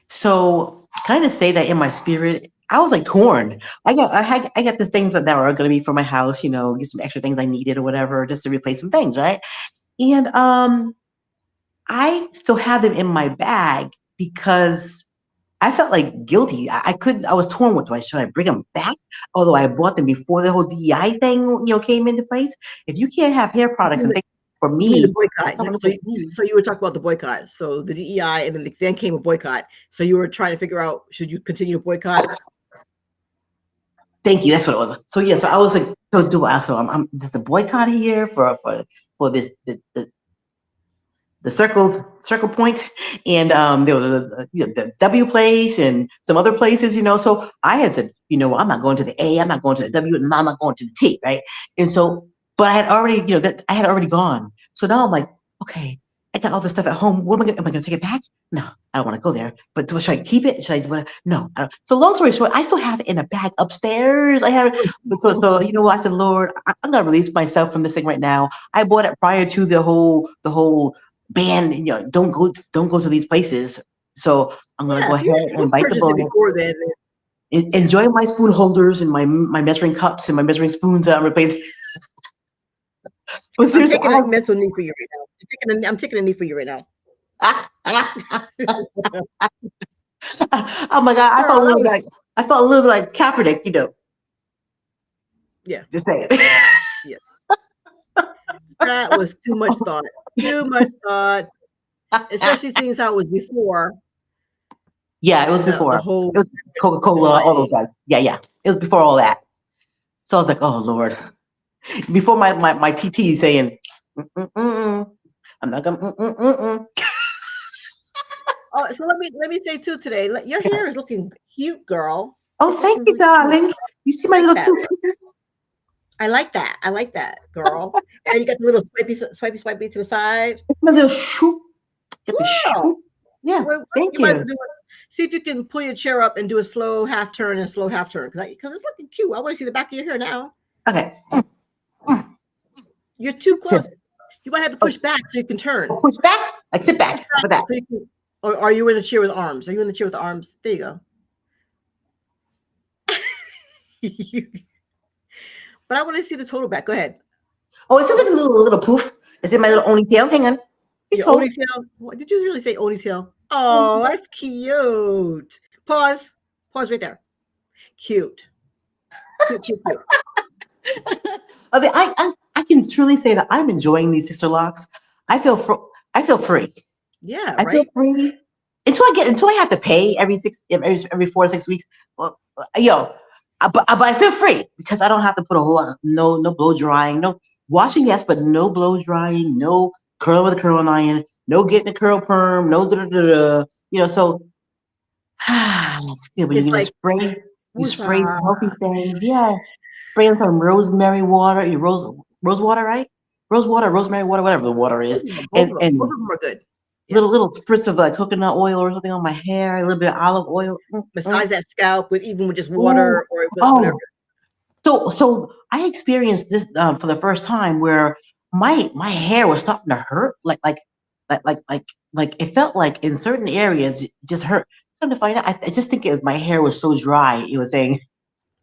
Speaker 1: So kind of say that in my spirit, I was like torn. I got the things that are going to be for my house, get some extra things I needed or whatever, just to replace some things, right? And I still have them in my bag because I felt like guilty. I couldn't. I was torn. Should I bring them back? Although I bought them before the whole DEI thing, came into place. If you can't have hair products and things for
Speaker 2: You mean the
Speaker 1: me,
Speaker 2: boycott?
Speaker 1: someone
Speaker 2: So,
Speaker 1: like me.
Speaker 2: so you were talking about the boycott. So the DEI, and then came a boycott. So you were trying to figure out, should you continue to boycott?
Speaker 1: Thank you. That's what it was. So yeah. So I was like, so do I? So there's a boycott here for this the circle point, and there was the W place and some other places, So I had said, I'm not going to the A, I'm not going to the W, and I'm not going to the T, right? And so, but I had already, that I had already gone. So now I'm like, okay, I got all this stuff at home. What am I going to take it back? No, I don't want to go there. But should I keep it? Should I? No. So long story short, I still have it in a bag upstairs. I have it. So I said, Lord, I'm going to release myself from this thing right now. I bought it prior to the whole ban, don't go to these places. So I'm gonna
Speaker 2: Yeah,
Speaker 1: go
Speaker 2: if
Speaker 1: ahead
Speaker 2: you
Speaker 1: and bite the
Speaker 2: purchased it
Speaker 1: bullet.
Speaker 2: before then, yeah.
Speaker 1: Enjoy my spoon holders and my measuring cups and my measuring spoons that I'm replacing. But
Speaker 2: I'm
Speaker 1: seriously,
Speaker 2: taking a mental knee for you right now. I'm taking a knee for you right now.
Speaker 1: oh my God,
Speaker 2: Girl,
Speaker 1: I felt a little bit like Kaepernick,
Speaker 2: yeah,
Speaker 1: Just saying.
Speaker 2: yeah. That was too much thought. Too much thought. Especially seeing how it was before.
Speaker 1: Yeah, it was
Speaker 2: The
Speaker 1: before.
Speaker 2: whole
Speaker 1: It was Coca-Cola, all those guys. Yeah. It was before all that. So I was like, oh Lord. Before my TT saying, I'm not gonna.
Speaker 2: Oh, so let me say too today. Your hair is looking cute, girl.
Speaker 1: Oh,
Speaker 2: It's
Speaker 1: thank
Speaker 2: looking
Speaker 1: you,
Speaker 2: really
Speaker 1: darling.
Speaker 2: cute.
Speaker 1: You see my
Speaker 2: I like
Speaker 1: little
Speaker 2: that.
Speaker 1: two pieces?
Speaker 2: I like that, girl. And you got the little swipey to the side.
Speaker 1: It's my little shoe. Get the
Speaker 2: Girl,
Speaker 1: shoe. Yeah,
Speaker 2: well,
Speaker 1: thank
Speaker 2: you might
Speaker 1: you.
Speaker 2: do see if you can pull your chair up and do a slow half turn and a slow half turn because it's looking cute. I want to see the back of your hair now.
Speaker 1: Okay.
Speaker 2: You're too
Speaker 1: Just
Speaker 2: close.
Speaker 1: turn.
Speaker 2: You might have to push back so you can turn.
Speaker 1: Push back. Like sit back. How about that?
Speaker 2: So you can, or are you in a chair with arms? Are you in the chair with the arms? There you go. But I want to see the total back. Go ahead.
Speaker 1: Oh, it's just like a little poof. It's in my little only tail. Hang on. It's
Speaker 2: Your
Speaker 1: told.
Speaker 2: ponytail. What did you really say? Ponytail. Oh, that's cute. Pause. Pause right there. Cute. Cute.
Speaker 1: Okay, I can truly say that I'm enjoying these sister locks. I feel free.
Speaker 2: Yeah,
Speaker 1: I feel
Speaker 2: right?
Speaker 1: free until I have to pay every 4 to 6 weeks. Well, but I feel free because I don't have to put a whole lot. No blow drying, no washing, yes, but no blow drying, no curl with a curling iron, no getting a curl perm, no da da da. da. So it's good when you
Speaker 2: It's
Speaker 1: can
Speaker 2: like,
Speaker 1: just spray. You spray
Speaker 2: woosah.
Speaker 1: healthy things, yeah. Spray in some rosemary water, rose water, right? Rose water, rosemary water, whatever the water is,
Speaker 2: Both of them. Both
Speaker 1: and
Speaker 2: of them are good. Yeah.
Speaker 1: little spritz of like coconut oil or something on my hair, a little bit of olive oil.
Speaker 2: Massage that scalp with just
Speaker 1: Ooh.
Speaker 2: water or whatever.
Speaker 1: Oh, so I experienced this for the first time where my hair was starting to hurt, like it felt like in certain areas it just hurt. Come to find out, I just think it was my hair was so dry. It was saying,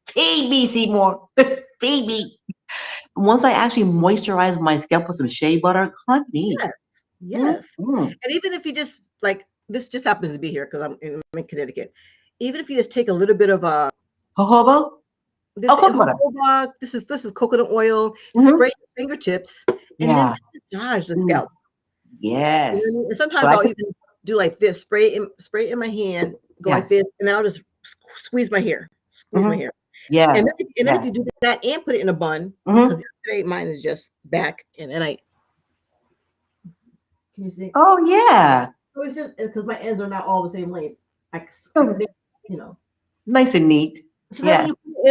Speaker 1: "Feed me, Seymour, feed me." Once I actually moisturized my scalp with some shea butter, honey.
Speaker 2: Yes.
Speaker 1: Mm-hmm.
Speaker 2: And even if you just like this just happens to be here because I'm in Connecticut. Even if you just take a little bit of
Speaker 1: Jojoba? Coconut butter.
Speaker 2: this is coconut oil,
Speaker 1: Mm-hmm.
Speaker 2: spray your fingertips, and then massage the scalp.
Speaker 1: Yes.
Speaker 2: You know what I mean? And sometimes I'll even do like this, spray it in my hand, go like this, and then I'll just squeeze my hair. My hair.
Speaker 1: Yes.
Speaker 2: And then if you do that and put it in a bun, because today mine is just back, and then I. Can you see?
Speaker 1: Oh yeah.
Speaker 2: So it's just because my ends are not all the same length.
Speaker 1: Oh,
Speaker 2: You know.
Speaker 1: nice and neat.
Speaker 2: So then when
Speaker 1: Yeah.
Speaker 2: you put it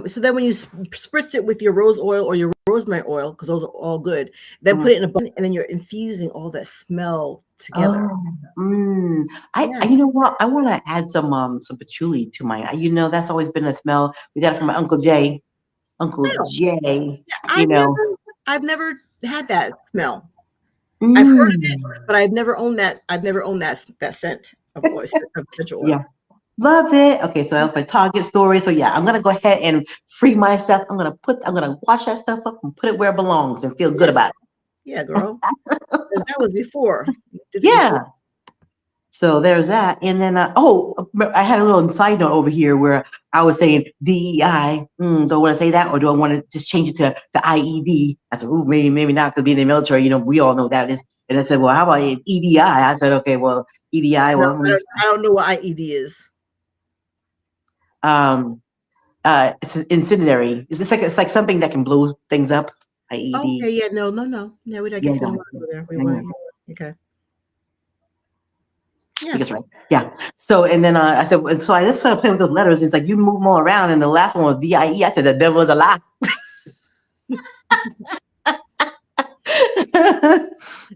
Speaker 2: in so then when you spritz it with your rose oil or your rosemary oil, because those are all good, then put it in a bun, and then you're infusing all that smell together.
Speaker 1: Oh,
Speaker 2: Yeah.
Speaker 1: you know what? I want to add some patchouli to mine. You know, that's always been a smell. We got it from my Uncle Jay. Uncle
Speaker 2: Wow.
Speaker 1: Jay,
Speaker 2: Yeah,
Speaker 1: you know.
Speaker 2: I've never had that smell. I've heard of it,
Speaker 1: Mm,
Speaker 2: but I've never owned that. I've never owned that scent of oil, of essential oil.
Speaker 1: yeah, love it. Okay, so that was my Target story. So yeah, I'm gonna go ahead and free myself. I'm gonna wash that stuff up and put it where it belongs and feel good
Speaker 2: Yeah,
Speaker 1: about
Speaker 2: yeah, girl. Because that was before. You
Speaker 1: it.
Speaker 2: did it before.
Speaker 1: Yeah. So there's that. And then, I had a little side note over here where I was saying DEI. Do I want to say that, or do I want to just change it to IED? I said, ooh, maybe not, because being in the military, you know, we all know that is. And I said, well, how about EDI? I said, okay, well, EDI,
Speaker 2: No,
Speaker 1: well,
Speaker 2: I don't know what IED is.
Speaker 1: um, it's incendiary. It's like something that can blow things up. IED.
Speaker 2: Okay, yeah, no. Yeah, I
Speaker 1: Yeah,
Speaker 2: guess we don't
Speaker 1: yeah,
Speaker 2: want to go there. We
Speaker 1: yeah,
Speaker 2: want
Speaker 1: yeah.
Speaker 2: okay.
Speaker 1: I
Speaker 2: Yeah.
Speaker 1: think it's right. Yeah. So and then I said, so I just started playing with those letters. It's like you move them all around, and the last one was DIE. I said the devil is a lie.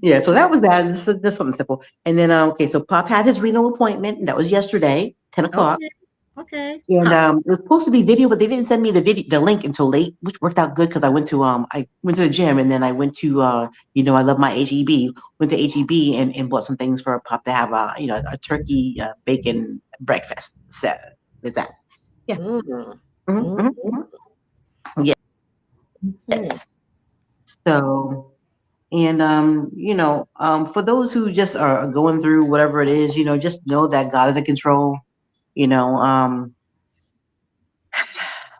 Speaker 1: Yeah. So that was that. Just something simple. And then okay, so Pop had his renal appointment, and that was yesterday, 10 o'clock.
Speaker 2: Okay. Okay.
Speaker 1: And it was supposed to be video, but they didn't send me the link until late, which worked out good because I went to the gym, and then I went to I love my HEB. Went to HEB and bought some things for Pop to have a turkey bacon breakfast. So there's that. Yeah.
Speaker 2: Mm.
Speaker 1: Mhm,
Speaker 2: Mm.
Speaker 1: mhm, mhm.
Speaker 2: Mm.
Speaker 1: Yes. So and for those who just are going through whatever it is, just know that God is in control. You know,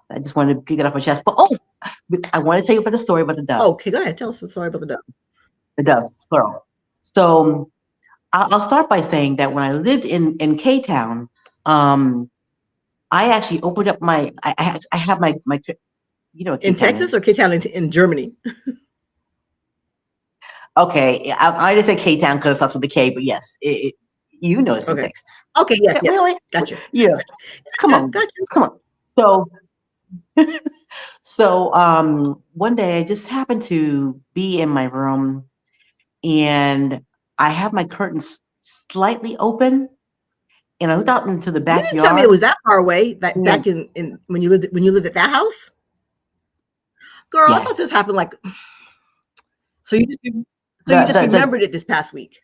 Speaker 1: I just wanted to kick it off my chest. But I want to tell you about the story about the dove.
Speaker 2: Okay, go ahead. Tell us a story about the dove.
Speaker 1: The dove, plural. So I'll start by saying that when I lived in K Town, I actually opened up I have my K
Speaker 2: In
Speaker 1: Town
Speaker 2: Texas
Speaker 1: is.
Speaker 2: or K-Town in Germany?
Speaker 1: Okay, I just say K Town because it starts with the K, but yes, it's in
Speaker 2: Okay.
Speaker 1: Texas.
Speaker 2: Okay, yeah, yeah.
Speaker 1: Really?
Speaker 2: Gotcha.
Speaker 1: Yeah. Come on,
Speaker 2: Gotcha.
Speaker 1: come on. So, one day I just happened to be in my room, and I have my curtains slightly open, and I looked out into the
Speaker 2: You didn't tell me it
Speaker 1: backyard.
Speaker 2: was that far away. That
Speaker 1: And
Speaker 2: back in when you lived at that house, girl. I thought this
Speaker 1: yes,
Speaker 2: happened like so.
Speaker 1: the
Speaker 2: You just
Speaker 1: the the
Speaker 2: remembered it this past week.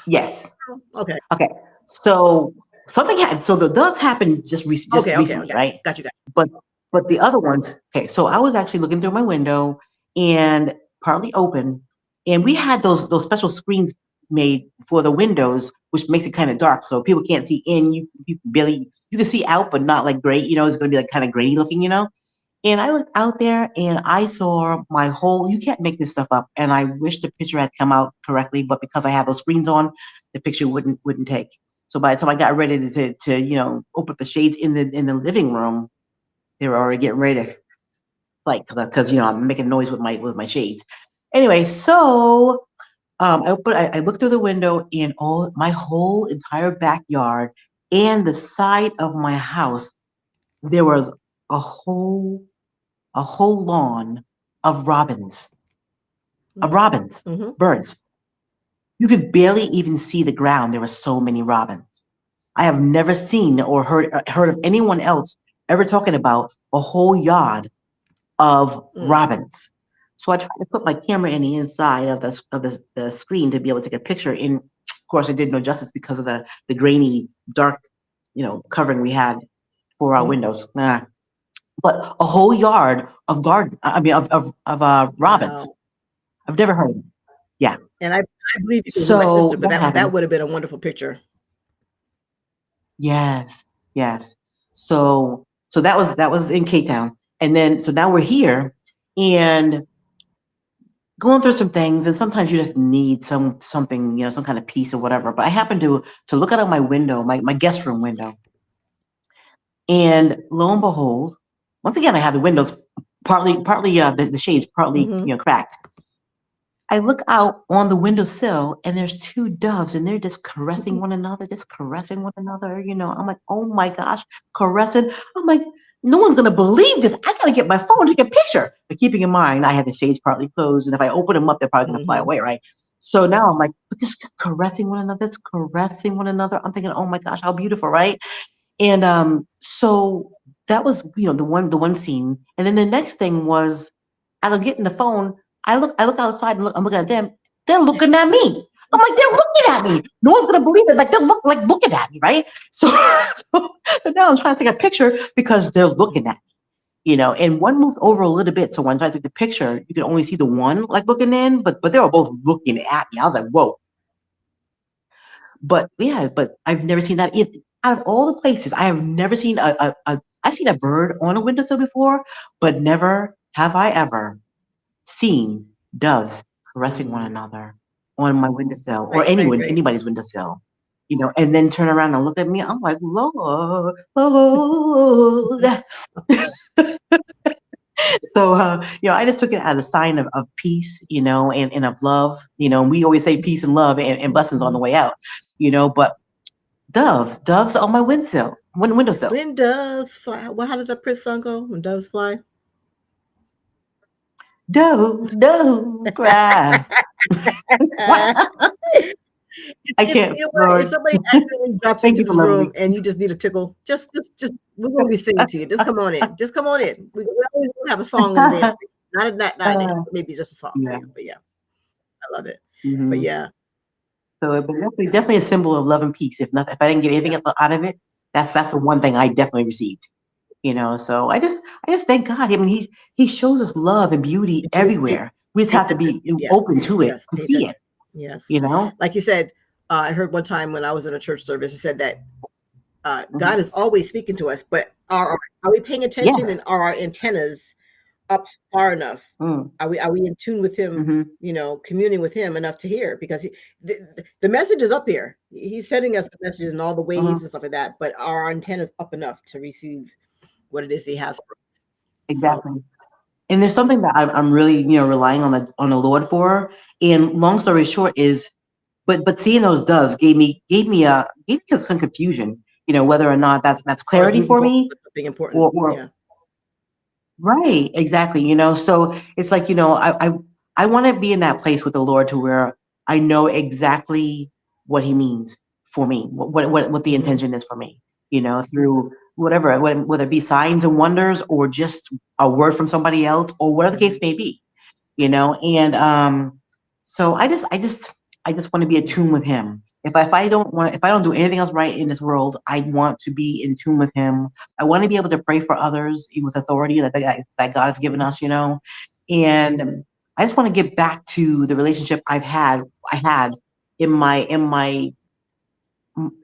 Speaker 1: yes.
Speaker 2: Okay.
Speaker 1: Okay, so something happened. So the doves happened just
Speaker 2: Okay.
Speaker 1: recently, right?
Speaker 2: Got you.
Speaker 1: But the other ones, okay. So I was actually looking through my window and partly open, and we had those special screens made for the windows, which makes it kind of dark, so people can't see in. You can see out, but not like great. It's going to be like kind of grainy looking, And I looked out there and I saw my whole. You can't make this stuff up. And I wish the picture had come out correctly, but because I have those screens on, the picture wouldn't take. So by the time I got ready to open up the shades in the living room, they were already getting ready to because I'm making noise with my shades. Anyway, so I looked through the window and all my whole entire backyard and the side of my house, there was a whole lawn of robins,
Speaker 2: Mm-hmm.
Speaker 1: birds. You could barely even see the ground. There were so many robins. I have never seen or heard of anyone else ever talking about a whole yard of
Speaker 2: Mm.
Speaker 1: robins. So I tried to put my camera in the inside of the screen to be able to take a picture. And of course, it did no justice because of the grainy, dark, covering we had for our
Speaker 2: Mm.
Speaker 1: windows. Nah. But a whole yard of garden. I mean, of robins.
Speaker 2: Wow.
Speaker 1: I've never heard of them. Yeah.
Speaker 2: And I believe you because of my
Speaker 1: So
Speaker 2: sister, but
Speaker 1: that
Speaker 2: that
Speaker 1: happened.
Speaker 2: would have been a wonderful picture.
Speaker 1: Yes. Yes. So that was in K Town, and then so now we're here and going through some things, and sometimes you just need something, some kind of peace or whatever. But I happened to look out of my window, my guest room window, and lo and behold, once again I have the windows partly the shades partly
Speaker 2: Mm-hmm.
Speaker 1: cracked, I look out on the windowsill and there's two doves and they're just caressing one another, just caressing one another. I'm like, oh my gosh, caressing. I'm like, no one's gonna believe this. I gotta get my phone to take a picture. But keeping in mind, I had the shades partly closed, and if I open them up, they're probably gonna fly away, right? So now I'm like, just caressing one another, just caressing one another. I'm thinking, oh my gosh, how beautiful, right? And so that was the one scene. And then the next thing was, as I'm getting the phone, I look outside and I'm looking at them. They're looking at me. I'm like, they're looking at me. No one's gonna believe it. Like they're looking at me, right? So, so now I'm trying to take a picture because they're looking at me. And one moved over a little bit. So when I took the picture, you could only see the one like looking in, but they were both looking at me. I was like, whoa. But yeah, but I've never seen that. Out of all the places, I have never seen I've seen a bird on a windowsill before, but never have I ever seen doves caressing one another on my windowsill or
Speaker 2: Right.
Speaker 1: anybody's windowsill. And then turn around and look at me. I'm like, Lord, Lord. So, I just took it as a sign of peace, and of love. We always say peace and love and blessings on the way out, but doves on my windowsill.
Speaker 2: When doves fly. Well, how does that Prince song go? When doves fly?
Speaker 1: Don't cry. I can't.
Speaker 2: You know what? If somebody accidentally drops
Speaker 1: Thank
Speaker 2: into
Speaker 1: you for
Speaker 2: this
Speaker 1: loving
Speaker 2: room
Speaker 1: me.
Speaker 2: and you just need a tickle, just we're gonna be singing to you. Just come on in. Just come on in. We always have a song in the dance. Not a dance, maybe just a song.
Speaker 1: Yeah.
Speaker 2: But yeah, I love it.
Speaker 1: Mhm.
Speaker 2: But yeah,
Speaker 1: So, but definitely a symbol of love and peace. If I didn't get anything out of it, that's the one thing I definitely received. So I just thank God. I mean, he shows us love and beauty everywhere. We just have to be open to it to see it.
Speaker 2: Yes.
Speaker 1: Like
Speaker 2: you said, I heard one time when I was in a church service, it said that God is always speaking to us, but are we paying attention?
Speaker 1: Yes.
Speaker 2: And are our antennas up far enough? Are we in tune with him? Communing with him enough to hear? Because the message is up here. He's sending us the messages and all the waves and stuff like that. But are our antennas up enough to receive what it is he has for us?
Speaker 1: Exactly. So, and there's something that I'm really relying on the Lord for. And long story short is, but seeing those doves gave me some confusion. Whether or not that's clarity for me.
Speaker 2: Something important.
Speaker 1: Or right, exactly. So it's like I want to be in that place with the Lord to where I know exactly what He means for me, what the intention is for me. Through whatever, whether it be signs and wonders or just a word from somebody else or whatever the case may be. And so I just want to be attuned with Him. If I don't do anything else right in this world, I want to be in tune with Him. I want to be able to pray for others with authority that God has given us, and I just want to get back to the relationship I had in the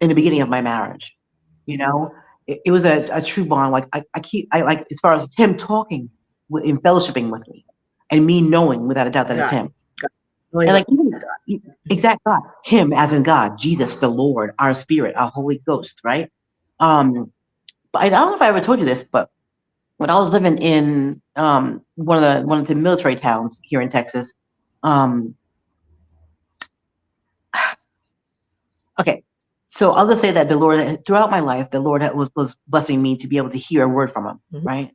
Speaker 1: beginning of my marriage. It was a true bond. Like I like, as far as Him talking and fellowshipping with me, and me knowing without a doubt that it's Him. And like exact God, Him as in God, Jesus, the Lord, our Spirit, our Holy Ghost, right? But I don't know if I ever told you this, but when I was living in one of the military towns here in Texas, okay, so I'll just say that the Lord, throughout my life, the Lord was blessing me to be able to hear a word from Him, right?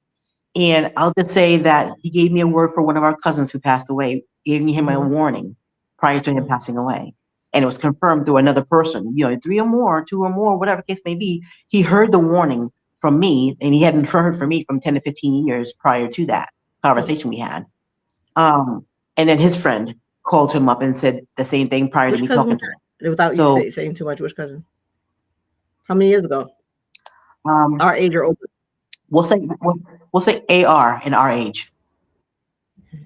Speaker 1: And I'll just say that He gave me a word for one of our cousins who passed away, gave me him a warning prior to him passing away. And it was confirmed through another person, 3 or more, 2 or more, whatever case may be. He heard the warning from me, and he hadn't heard from me from 10 to 15 years prior to that conversation we had. And then his friend called him up and said the same thing prior to me talking to him.
Speaker 2: Without you saying too much, which cousin? How many years ago? Our age or older?
Speaker 1: We'll say AR in our age.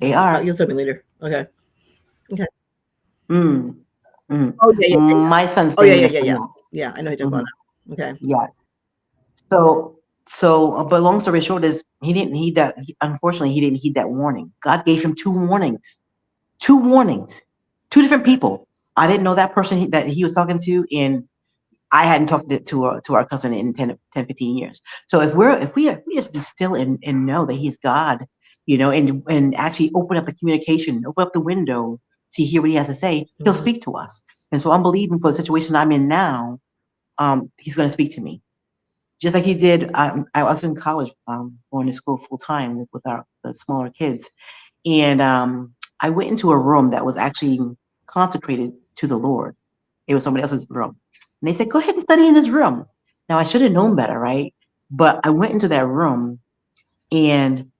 Speaker 1: AR.
Speaker 2: You'll tell me later. Okay.
Speaker 1: Oh
Speaker 2: yeah.
Speaker 1: My son's
Speaker 2: name is yeah. I know you're talking about that. Okay.
Speaker 1: Yeah. So, but long story short is he didn't heed that. Unfortunately, he didn't heed that warning. God gave him 2 warnings. 2 warnings. 2 different people. I didn't know that person that he was talking to, and I hadn't talked to our cousin in 10, 15 years. So if we just be still and know that He's God, and actually open up the communication, open up the window to hear what he has to say, he'll speak to us. And so I'm believing for the situation I'm in now, he's going to speak to me. Just like he did. I was in college, going to school full time with the smaller kids. And I went into a room that was actually consecrated to the Lord. It was somebody else's room. And they said, go ahead and study in this room. Now, I should have known better, right? But I went into that room, and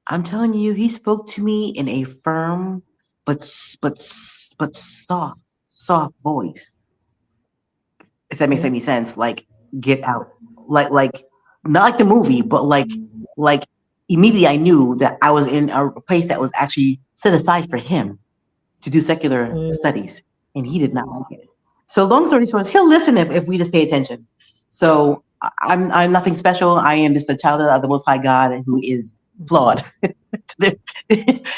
Speaker 1: I'm telling you, he spoke to me in a firm but soft voice. If that makes any sense. Like, get out. Like not like the movie, but like immediately I knew that I was in a place that was actually set aside for him to do secular studies, and he did not like it. So long story short, he'll listen if we just pay attention. So I'm nothing special. I am just a child of the Most High God who is flawed.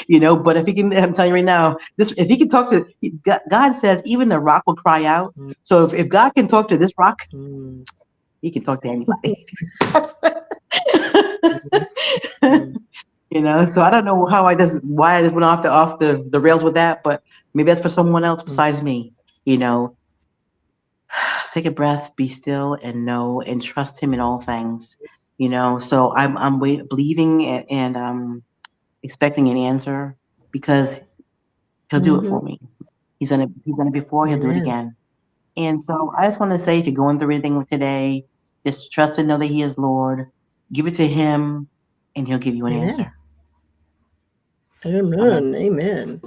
Speaker 1: You know, but if he can, I'm telling you right now, if he can talk to God, says even the rock will cry out. So if God can talk to this rock, he can talk to anybody. You know, so I don't know why I just went off the rails with that, but maybe that's for someone else besides me. You know, take a breath, be still, and know and trust Him in all things. You know, so I'm believing and expecting an answer, because He'll do it for me. He's done it before. He'll do it again. And so I just want to say, if you're going through anything today, just trust and know that He is Lord. Give it to Him, and He'll give you an answer.
Speaker 2: Amen.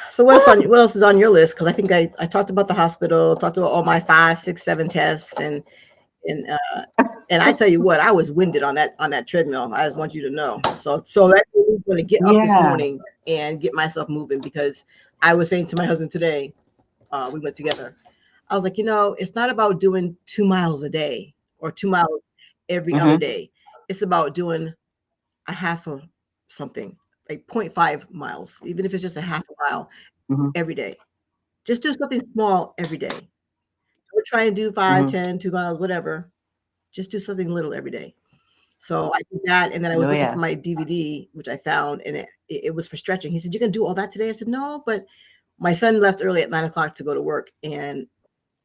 Speaker 2: So what else is on your list? Because I think I talked about the hospital, talked about all my 5, 6, 7 tests, and I tell you what, I was winded on that treadmill. I just want you to know. So that's what we're going to get up this morning and get myself moving, because I was saying to my husband today, we went together. I was like, you know, it's not about doing 2 miles a day or 2 miles every other day. It's about doing a half of something, like 0.5 miles, even if it's just a half a mile every day. Just do something small every day. Don't try and do 5, 10, 2 miles, whatever. Just do something little every day. So I did that, and then I was looking for my DVD, which I found, and it was for stretching. He said, "You're gonna do all that today?" I said, "No," but my son left early at 9 o'clock to go to work, and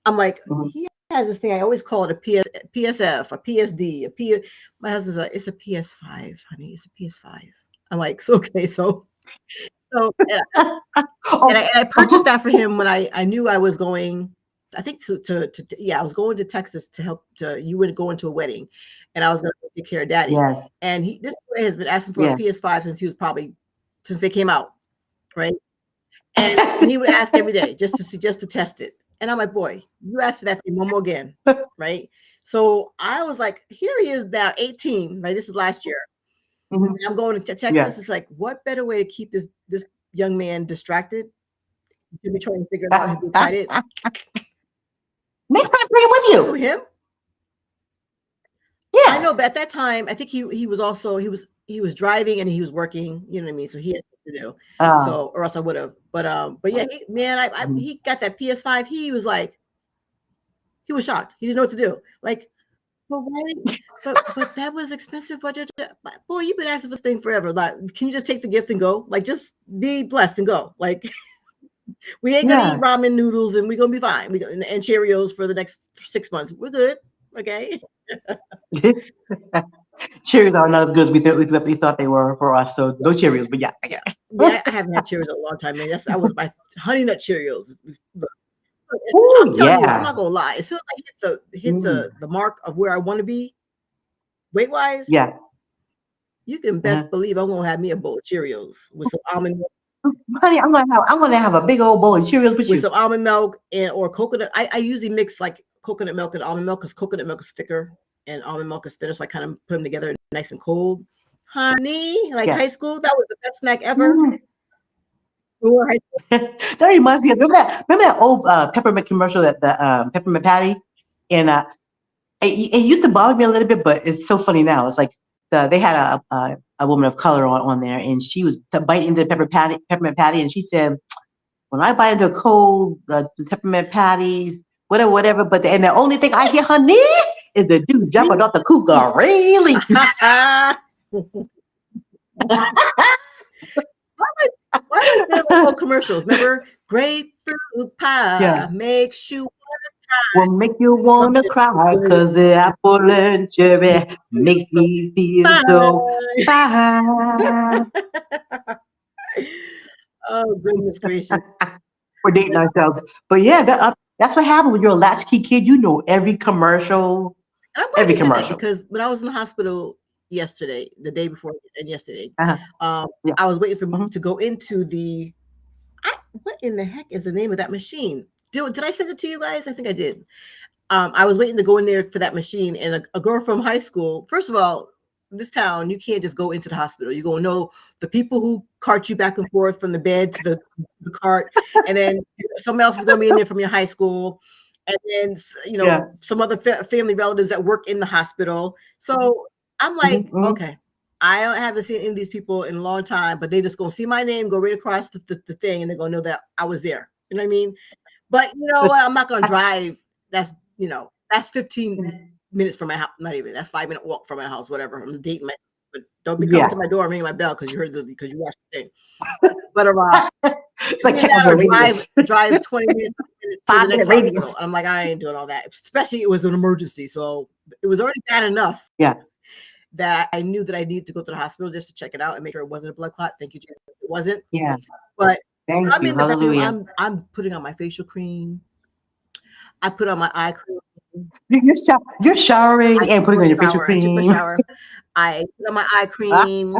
Speaker 2: I'm like, he has this thing. I always call it a PSF, a PSD, My husband's like, "It's a PS5, honey. It's a PS5." I'm like, "So okay, so." And I purchased that for him when I knew I was going. I think I was going to Texas to help. You would go into a wedding, and I was going to take care of Daddy.
Speaker 1: Yes.
Speaker 2: And this boy has been asking for a PS5 since they came out, right? And he would ask every day just to test it. And I'm like, boy, you asked for that thing one more again, right? So I was like, here he is now, 18, right? This is last year. And I'm going to Texas. Yeah. It's like, what better way to keep this young man distracted? To be trying to figure it out. He'd be excited.
Speaker 1: Next time, bring him with you.
Speaker 2: Him?
Speaker 1: Yeah.
Speaker 2: I know, but at that time, I think he was driving and he was working. You know what I mean? So he had something to do. Or else I would have. But yeah, he got that PS5. He was like, he was shocked. He didn't know what to do. Like, but that was expensive. Boy, you've been asking for this thing forever. Like, can you just take the gift and go? Like, just be blessed and go. Like, we ain't gonna eat ramen noodles and we're gonna be fine. And Cheerios for the next 6 months. We're good. Okay.
Speaker 1: Cheerios are not as good as we thought they were for us. So no Cheerios, but yeah,
Speaker 2: I haven't had Cheerios in a long time, man. That was my Honey Nut Cheerios.
Speaker 1: Ooh,
Speaker 2: I'm telling you, I'm not gonna lie. As soon as I hit the mark of where I want to be, weight wise, you can best believe I'm gonna have me a bowl of Cheerios with some almond milk.
Speaker 1: Honey, I'm gonna have a big old bowl of Cheerios with
Speaker 2: some almond milk or coconut. I usually mix like coconut milk and almond milk because coconut milk is thicker and almond milk is thinner, so I kind of put them together nice and cold. Honey, high school, that was the best snack ever.
Speaker 1: That reminds me of remember that old peppermint commercial, that the peppermint patty, and it used to bother me a little bit, but it's so funny now. It's like they had a woman of color on there, and she was biting into the peppermint patty, and she said, "When I bite into a cold the peppermint patties, whatever, but the only thing I hear, honey, is the dude jumping off the cougar, really."
Speaker 2: Why are there little commercials? Remember, grapefruit pie makes you
Speaker 1: Will make you wanna cry, cause the apple and cherry makes me feel so fine.
Speaker 2: Oh, goodness gracious.
Speaker 1: We're dating ourselves. But yeah, that's what happened when you're a latchkey kid. You know every commercial,
Speaker 2: I'm glad
Speaker 1: every
Speaker 2: you said that
Speaker 1: commercial.
Speaker 2: because when I was in the hospital yesterday, the day before and yesterday,
Speaker 1: Yeah.
Speaker 2: I was waiting for to go into the. What in the heck is the name of that machine? Did I send it to you guys? I think I did. I was waiting to go in there for that machine, and a girl from high school. First of all, this town, you can't just go into the hospital. You're gonna know the people who cart you back and forth from the bed to the cart, and then someone else is gonna be in there from your high school, and then some other family relatives that work in the hospital. So I'm like, okay, I haven't seen any of these people in a long time, but they just gonna see my name, go right across the thing, and they're gonna know that I was there. You know what I mean? But you know what? I'm not gonna drive. That's 15 minutes from my house. Not even. That's 5-minute walk from my house. Whatever. I'm dating myself, but don't be coming to my door and ringing my bell because you watched the thing. But
Speaker 1: it's like check out the
Speaker 2: drive 20 minutes to the
Speaker 1: 5-minute
Speaker 2: next
Speaker 1: radius.
Speaker 2: hospital. I'm like, I ain't doing all that. Especially it was an emergency, so it was already bad enough. That I knew that I needed to go to the hospital just to check it out and make sure it wasn't a blood clot. Thank you, James. It wasn't.
Speaker 1: Yeah.
Speaker 2: But
Speaker 1: Thank
Speaker 2: I'm
Speaker 1: you.
Speaker 2: in the
Speaker 1: Hallelujah.
Speaker 2: bathroom. I'm putting on my facial cream. I put on my eye cream.
Speaker 1: You're showering and putting on your facial cream.
Speaker 2: I took my shower. I put on my eye cream.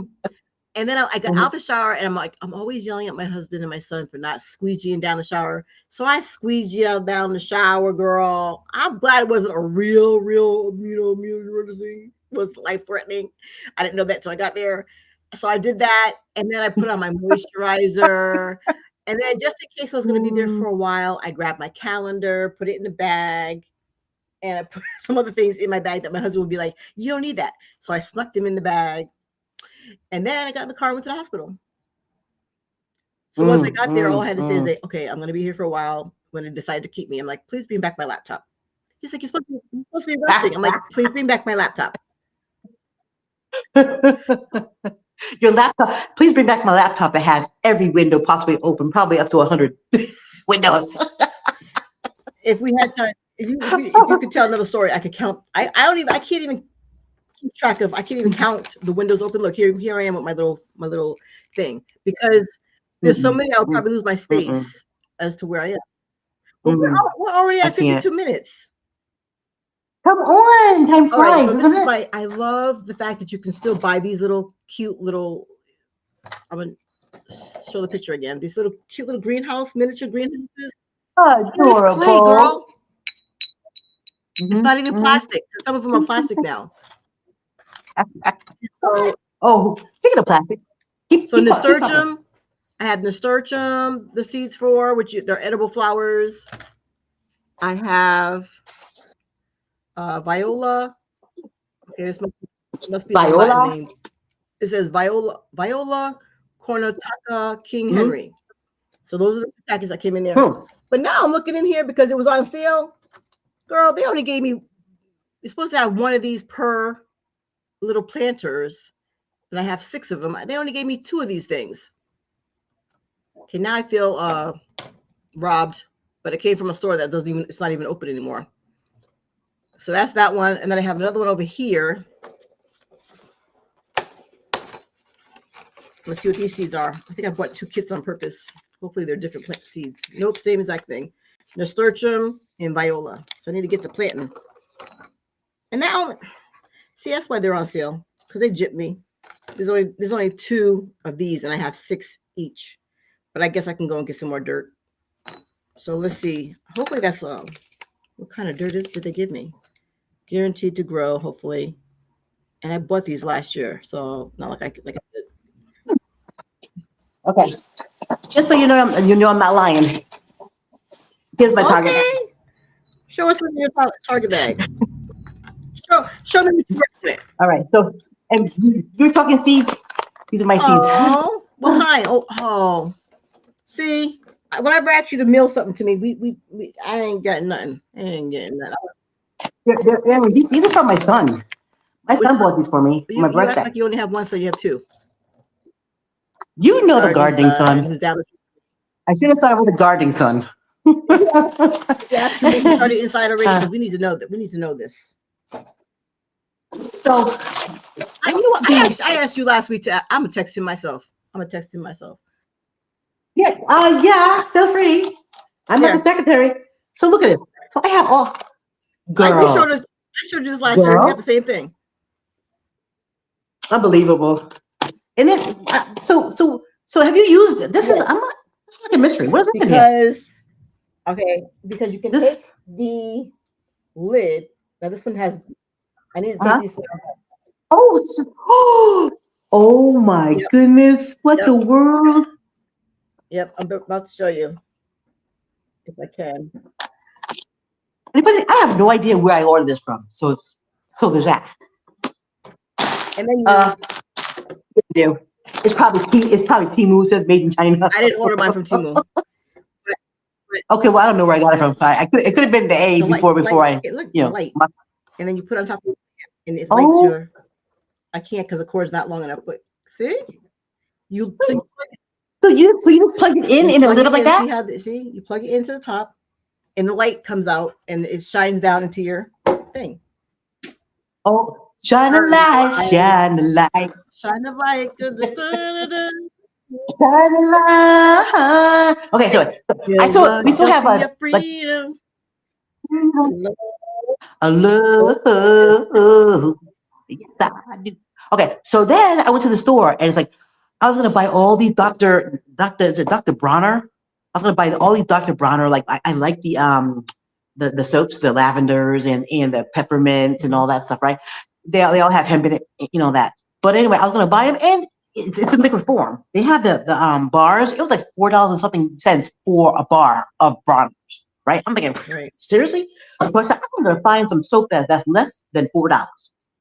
Speaker 2: And then I got out the shower and I'm like, I'm always yelling at my husband and my son for not squeegeeing down the shower. So I squeegeed down the shower, girl. I'm glad it wasn't a real, emergency. It was life-threatening. I didn't know that till I got there. So I did that. And then I put on my moisturizer. And then just in case I was going to be there for a while, I grabbed my calendar, put it in the bag. And I put some other things in my bag that my husband would be like, you don't need that. So I snuck them in the bag. And then I got in the car and went to the hospital. So once I got there, all I had to say is, okay, I'm going to be here for a while. When they decided to keep me, I'm like, please bring back my laptop. He's like, you're supposed to be resting. I'm like, please bring back my laptop.
Speaker 1: Your laptop. Please bring back my laptop that has every window possibly open, probably up to 100 windows.
Speaker 2: If we had time, if you could tell another story, I could count. I can't even keep track of. I can't even count the windows open. Look, here I am with my little thing because there's so many. I'll probably lose my space as to where I am. But we're already at 52 minutes.
Speaker 1: Come on, time flies.
Speaker 2: Right, so I love the fact that you can still buy these little cute little. I'm gonna show the picture again. These little cute little miniature greenhouses.
Speaker 1: Adorable.
Speaker 2: It's clay, girl. It's not even plastic. Some of them are plastic now.
Speaker 1: Speaking of plastic,
Speaker 2: nasturtium. I have nasturtium, the seeds for which they're edible flowers. I have viola. Okay, this must be
Speaker 1: viola.
Speaker 2: The Latin name. It says viola cornutata King Henry. So those are the packages that came in there. But now I'm looking in here because it was on sale. Girl, they only gave me. You're supposed to have one of these per little planters, and I have 6 of them. They only gave me 2 of these things. Okay, now I feel robbed, but it came from a store that it's not even open anymore. So that's that one, and then I have another one over here. Let's see what these seeds are. I think I bought 2 kits on purpose. Hopefully they're different plant seeds. Nope, same exact thing. Nasturtium and viola. So I need to get to planting. And now, see, that's why they're on sale, because they gypped me. There's only 2 of these, and I have 6 each. But I guess I can go and get some more dirt. So let's see. Hopefully that's what kind of dirt did they give me? Guaranteed to grow, hopefully. And I bought these last year, so not like I said.
Speaker 1: Okay, just so you know, I'm not lying. Here's my target bag.
Speaker 2: Show us what's in your target bag. Show me what you work with.
Speaker 1: All right, so and you're talking seeds. These are my seeds.
Speaker 2: Oh, what kind? Oh. See, whenever I ask you to mail something to me, I ain't got nothing. I ain't getting nothing.
Speaker 1: These are from my son. My son bought these for me for my birthday.
Speaker 2: Act like you only have one, so you have 2.
Speaker 1: You know the gardening son.
Speaker 2: Who's down
Speaker 1: I should have started with the gardening son.
Speaker 2: Yes, we started inside already because we need to know that. We need to know this.
Speaker 1: So,
Speaker 2: you know what? I asked you last week. I'm gonna text him myself.
Speaker 1: yeah, yeah. Feel free. I'm not the secretary. So look at it. So I have all. Girl,
Speaker 2: I showed you this last year. We got the same thing.
Speaker 1: Unbelievable. And then, so have you used it? This is it's like a mystery. What is this in here?
Speaker 2: Because you can take the lid. Now this one has. I need to take these.
Speaker 1: Oh my goodness! What the world?
Speaker 2: Yep, I'm about to show you if I can.
Speaker 1: I have no idea where I ordered this from. So there's that.
Speaker 2: And then
Speaker 1: it's probably Temu says made in China.
Speaker 2: I didn't order mine from Temu.
Speaker 1: Okay, well I don't know where I got it from. It could have been the A before I
Speaker 2: light. And then you put on top of it, and it lights your. I can't because the cord's not long enough. But see,
Speaker 1: so you plug it in a little like that.
Speaker 2: See, you plug it into the top, and the light comes out, and it shines down into your thing.
Speaker 1: Oh, shine a light, shine a light,
Speaker 2: shine a light.
Speaker 1: Shine a light. Okay, so we still have
Speaker 2: freedom.
Speaker 1: A love. Yes, I do. Okay, so then I went to the store and it's like I was gonna buy all these Dr. Bronner. I was gonna buy all these Dr. Bronner. Like I like the soaps, the lavenders and the peppermints and all that stuff, right? They all have hemp in it, that. But anyway, I was gonna buy them and it's in liquid form. They have the bars. It was like $4 and something cents for a bar of Bronners, right? I'm thinking, seriously? Of course, I'm gonna find some soap that's less than $4.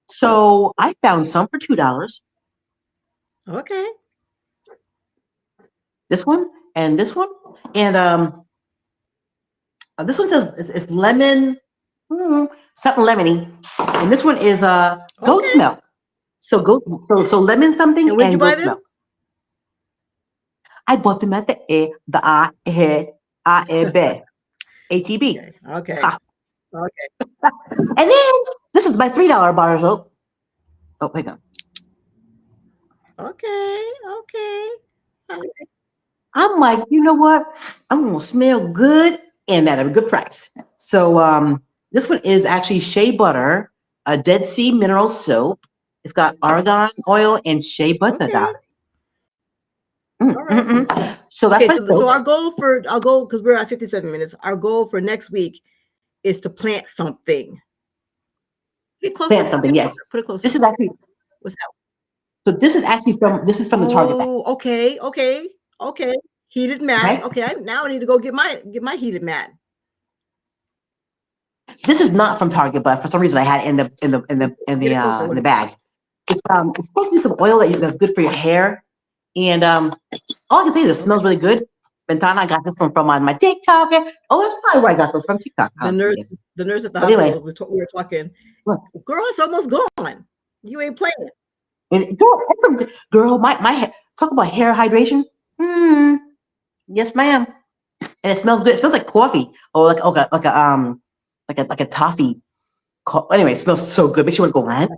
Speaker 1: So I found some for $2.
Speaker 2: Okay.
Speaker 1: This one and this one, and this one says it's lemon, something lemony, and this one is goat's milk. So lemon something and goat's milk. I bought them at the HEB.
Speaker 2: Okay.
Speaker 1: And then this is my $3 bar of soap. Oh, hang on.
Speaker 2: Okay.
Speaker 1: I'm like, you know what? I'm gonna smell good and at a good price. So this one is actually shea butter, a Dead Sea mineral soap. It's got argan oil and shea butter.
Speaker 2: Right.
Speaker 1: So that's
Speaker 2: so our goal because we're at 57 minutes. Our goal for next week is to plant something.
Speaker 1: Plant something, yes.
Speaker 2: Put it closer.
Speaker 1: This is actually
Speaker 2: what's that?
Speaker 1: So this is from the Target bag.
Speaker 2: Okay. Heated mat. Okay, now I need to go get my heated mat.
Speaker 1: This is not from Target, but for some reason I had it in the bag. It's supposed to be some oil that's good for your hair. And all I can say is it smells really good. Ventana, I got this one from my TikTok. Oh, that's probably where I got those from TikTok.
Speaker 2: The nurse at the hospital, we were talking. Look, girl, it's almost gone. You ain't playing.
Speaker 1: And girl, my hair, talk about hair hydration. Yes, ma'am. And it smells good. It smells like coffee or like a toffee. Anyway, it smells so good. Makes you want to go, what?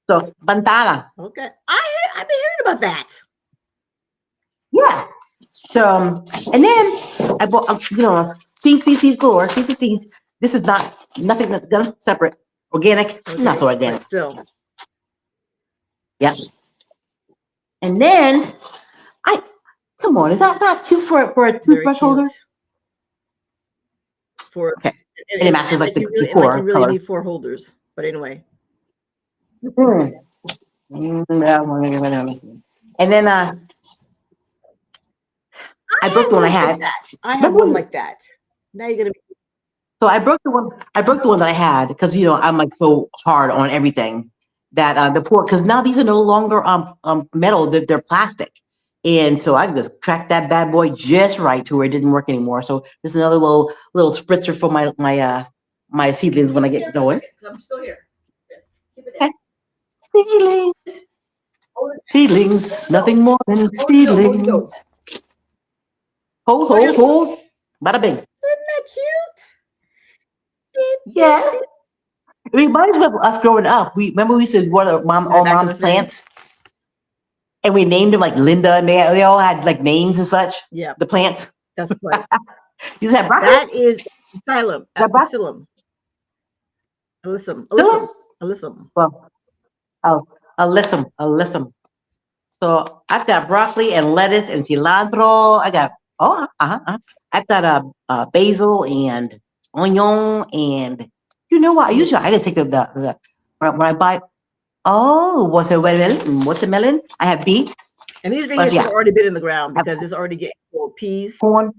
Speaker 1: So, Ventana.
Speaker 2: Okay. I've been hearing about that.
Speaker 1: Yeah. So, and then I bought, CC floor, CC. This is nothing that's gonna separate. Organic, not so organic.
Speaker 2: Still.
Speaker 1: Yeah. And then come on, is that not cute for a toothbrush holder?
Speaker 2: And
Speaker 1: it matches like the
Speaker 2: really
Speaker 1: color.
Speaker 2: Need 4 holders, but anyway.
Speaker 1: And then I broke the one I had.
Speaker 2: I have one like that. Now you're gonna be.
Speaker 1: So I broke the one that I had because I'm like so hard on everything that because now these are no longer metal, they're plastic. And so I just cracked that bad boy just right to where it didn't work anymore. So this is another little spritzer for my seedlings when I get going.
Speaker 2: I'm still here.
Speaker 1: Okay. Seedlings. Seedlings, nothing more than seedlings. Hold. Bada bing.
Speaker 2: Isn't that cute?
Speaker 1: Yes. It reminds me of us growing up. We used to water all
Speaker 2: Back in
Speaker 1: mom's
Speaker 2: the day.
Speaker 1: plants, and we named them like Linda, and they all had like names and such.
Speaker 2: Yeah,
Speaker 1: The plants.
Speaker 2: that's funny.
Speaker 1: You just have broccoli.
Speaker 2: That is asylum.
Speaker 1: That broccoli.
Speaker 2: Alyssum.
Speaker 1: Still?
Speaker 2: Alyssum.
Speaker 1: Well, I'll listen. So I've got broccoli and lettuce and cilantro. I got I've got basil and onion and you know what? Usually I just take the when I buy watermelon. I have beets.
Speaker 2: And these ingredients have already been in the ground because it's already getting peas.
Speaker 1: Corn.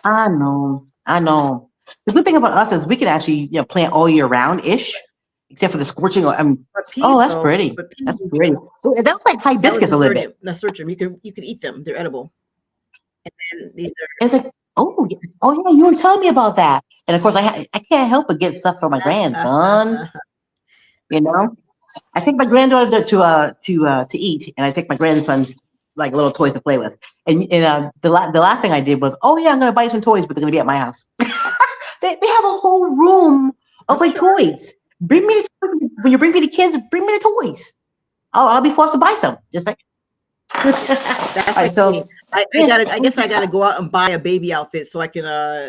Speaker 1: I know. The good thing about us is we can actually plant all year round ish. Except for the scorching.
Speaker 2: Peas,
Speaker 1: that's pretty. That's pretty. So that's like hibiscus a little bit.
Speaker 2: Search them. You can eat them. They're edible. And then these are.
Speaker 1: It's like oh yeah, you were telling me about that. And of course, I can't help but get stuff for my grandsons. You know, I take my granddaughter to eat, and I take my grandsons like little toys to play with. And the last thing I did was I'm gonna buy some toys, but they're gonna be at my house. they have a whole room of like toys. Bring me the toys. When you bring me the kids, bring me the toys. I'll be forced to buy some. Just like
Speaker 2: that's right, so I guess I gotta go out and buy a baby outfit so I can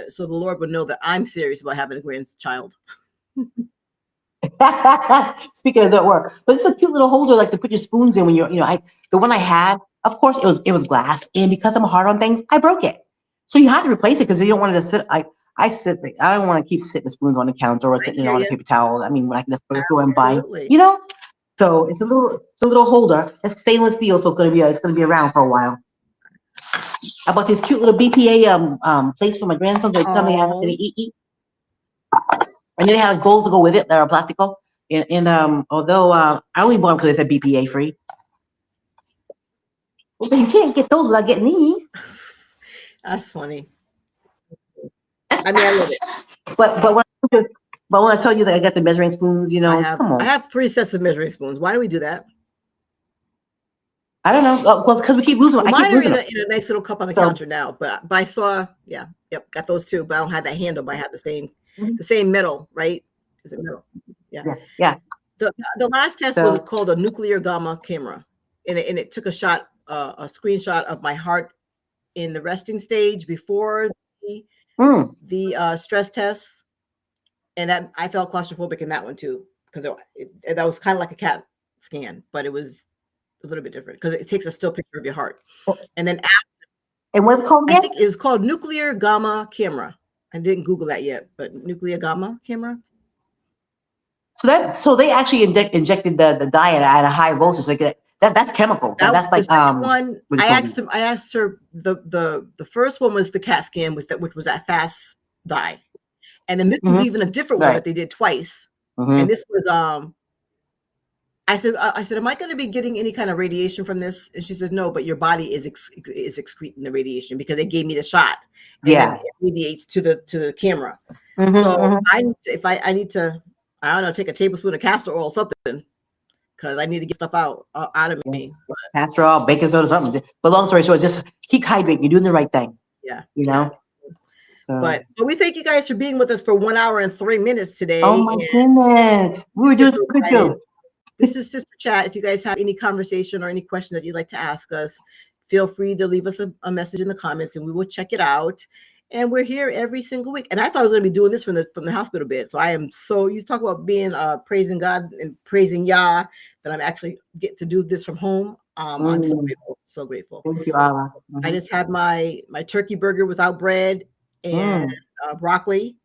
Speaker 2: so the Lord would know that I'm serious about having a grandchild.
Speaker 1: Speaking of that work, but it's a cute little holder like to put your spoons in when the one I had, of course it was glass, and because I'm hard on things, I broke it. So you have to replace it because you don't want it to sit. I don't want to keep sitting the spoons on the counter or sitting on a paper towel. I mean, when I can just go to the store and buy, So it's a little holder. It's stainless steel, so it's gonna be around for a while. I bought this cute little BPA plates for my grandson. They come and eat. And then they have like bowls to go with it that are plastical. And although I only bought them because they said BPA free. Well, you can't get those without getting these.
Speaker 2: That's funny. I mean, I love it.
Speaker 1: But when I tell you that I got the measuring spoons, come on.
Speaker 2: I have 3 sets of measuring spoons. Why do we do that?
Speaker 1: I don't know. Because we keep losing them.
Speaker 2: Well, mine are in a nice little cup on the counter now. But I saw, got those too. But I don't have that handle. But I have the same metal, right? Is it metal?
Speaker 1: Yeah.
Speaker 2: The last test was called a nuclear gamma camera, and it took a screenshot of my heart in the resting stage before the stress test, and that I felt claustrophobic in that one too because that was kind of like a CAT scan, but it was a little bit different because it takes a still picture of your heart, and then
Speaker 1: and what's it called again?
Speaker 2: I think it was called nuclear gamma camera. I didn't Google that yet, but nuclear gamma camera.
Speaker 1: So they actually injected the dye at a high voltage, like that's chemical. That's like
Speaker 2: one. I asked her the first one was the CAT scan which was that fast dye, and then this was even a different one that they did twice. And this was I said, am I going to be getting any kind of radiation from this? And she said, no, but your body is excreting the radiation because they gave me the shot. And then it radiates to the camera. So I need to, I don't know, take a tablespoon of castor oil or something because I need to get stuff out of me.
Speaker 1: Castor oil, baking soda, something. But long story short, just keep hydrating. You're doing the right thing.
Speaker 2: Yeah.
Speaker 1: But
Speaker 2: we thank you guys for being with us for 1 hour and 3 minutes today.
Speaker 1: Oh my goodness. We were doing so good too.
Speaker 2: This is Sister Chat. If you guys have any conversation or any question that you'd like to ask us, feel free to leave us a message in the comments and we will check it out. And we're here every single week. And I thought I was going to be doing this from the hospital bed. So I am you talk about being praising God and praising Yah, that I'm actually get to do this from home. I'm so grateful.
Speaker 1: Thank you, Allah.
Speaker 2: I just had my turkey burger without bread and broccoli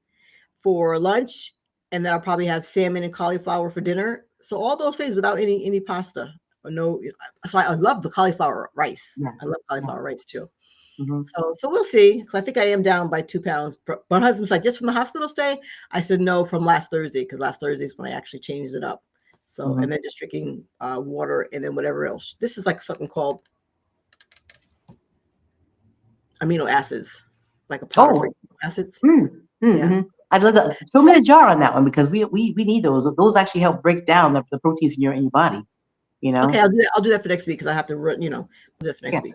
Speaker 2: for lunch. And then I'll probably have salmon and cauliflower for dinner. So all those things without any pasta or no. So I love the cauliflower rice. Yeah. I love cauliflower rice too. So we'll see. Because I think I am down by 2 pounds. My husband's like, just from the hospital stay? I said no, from last Thursday, because last Thursday is when I actually changed it up. So and then just drinking water and then whatever else. This is like something called amino acids, like a powder for acids. Yeah.
Speaker 1: I'd love to show me a jar on that one because we need those. Those actually help break down the proteins in your body. you know?
Speaker 2: Okay, I'll do that for next week because I have to run, do that for next week.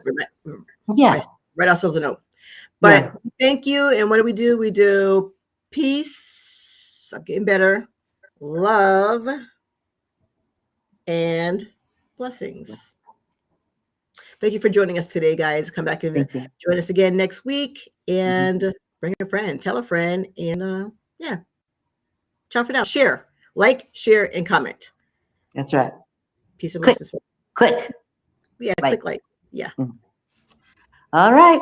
Speaker 1: Yeah.
Speaker 2: Write ourselves a note. But thank you. And what do? We do peace. I'm getting better. Love and blessings. Thank you for joining us today, guys. Come back and join us again next week. And bring a friend, tell a friend, and ciao for now. Share, like, share, and comment.
Speaker 1: That's right.
Speaker 2: Peace and blessings.
Speaker 1: Click.
Speaker 2: Yeah, click like. Yeah.
Speaker 1: All right.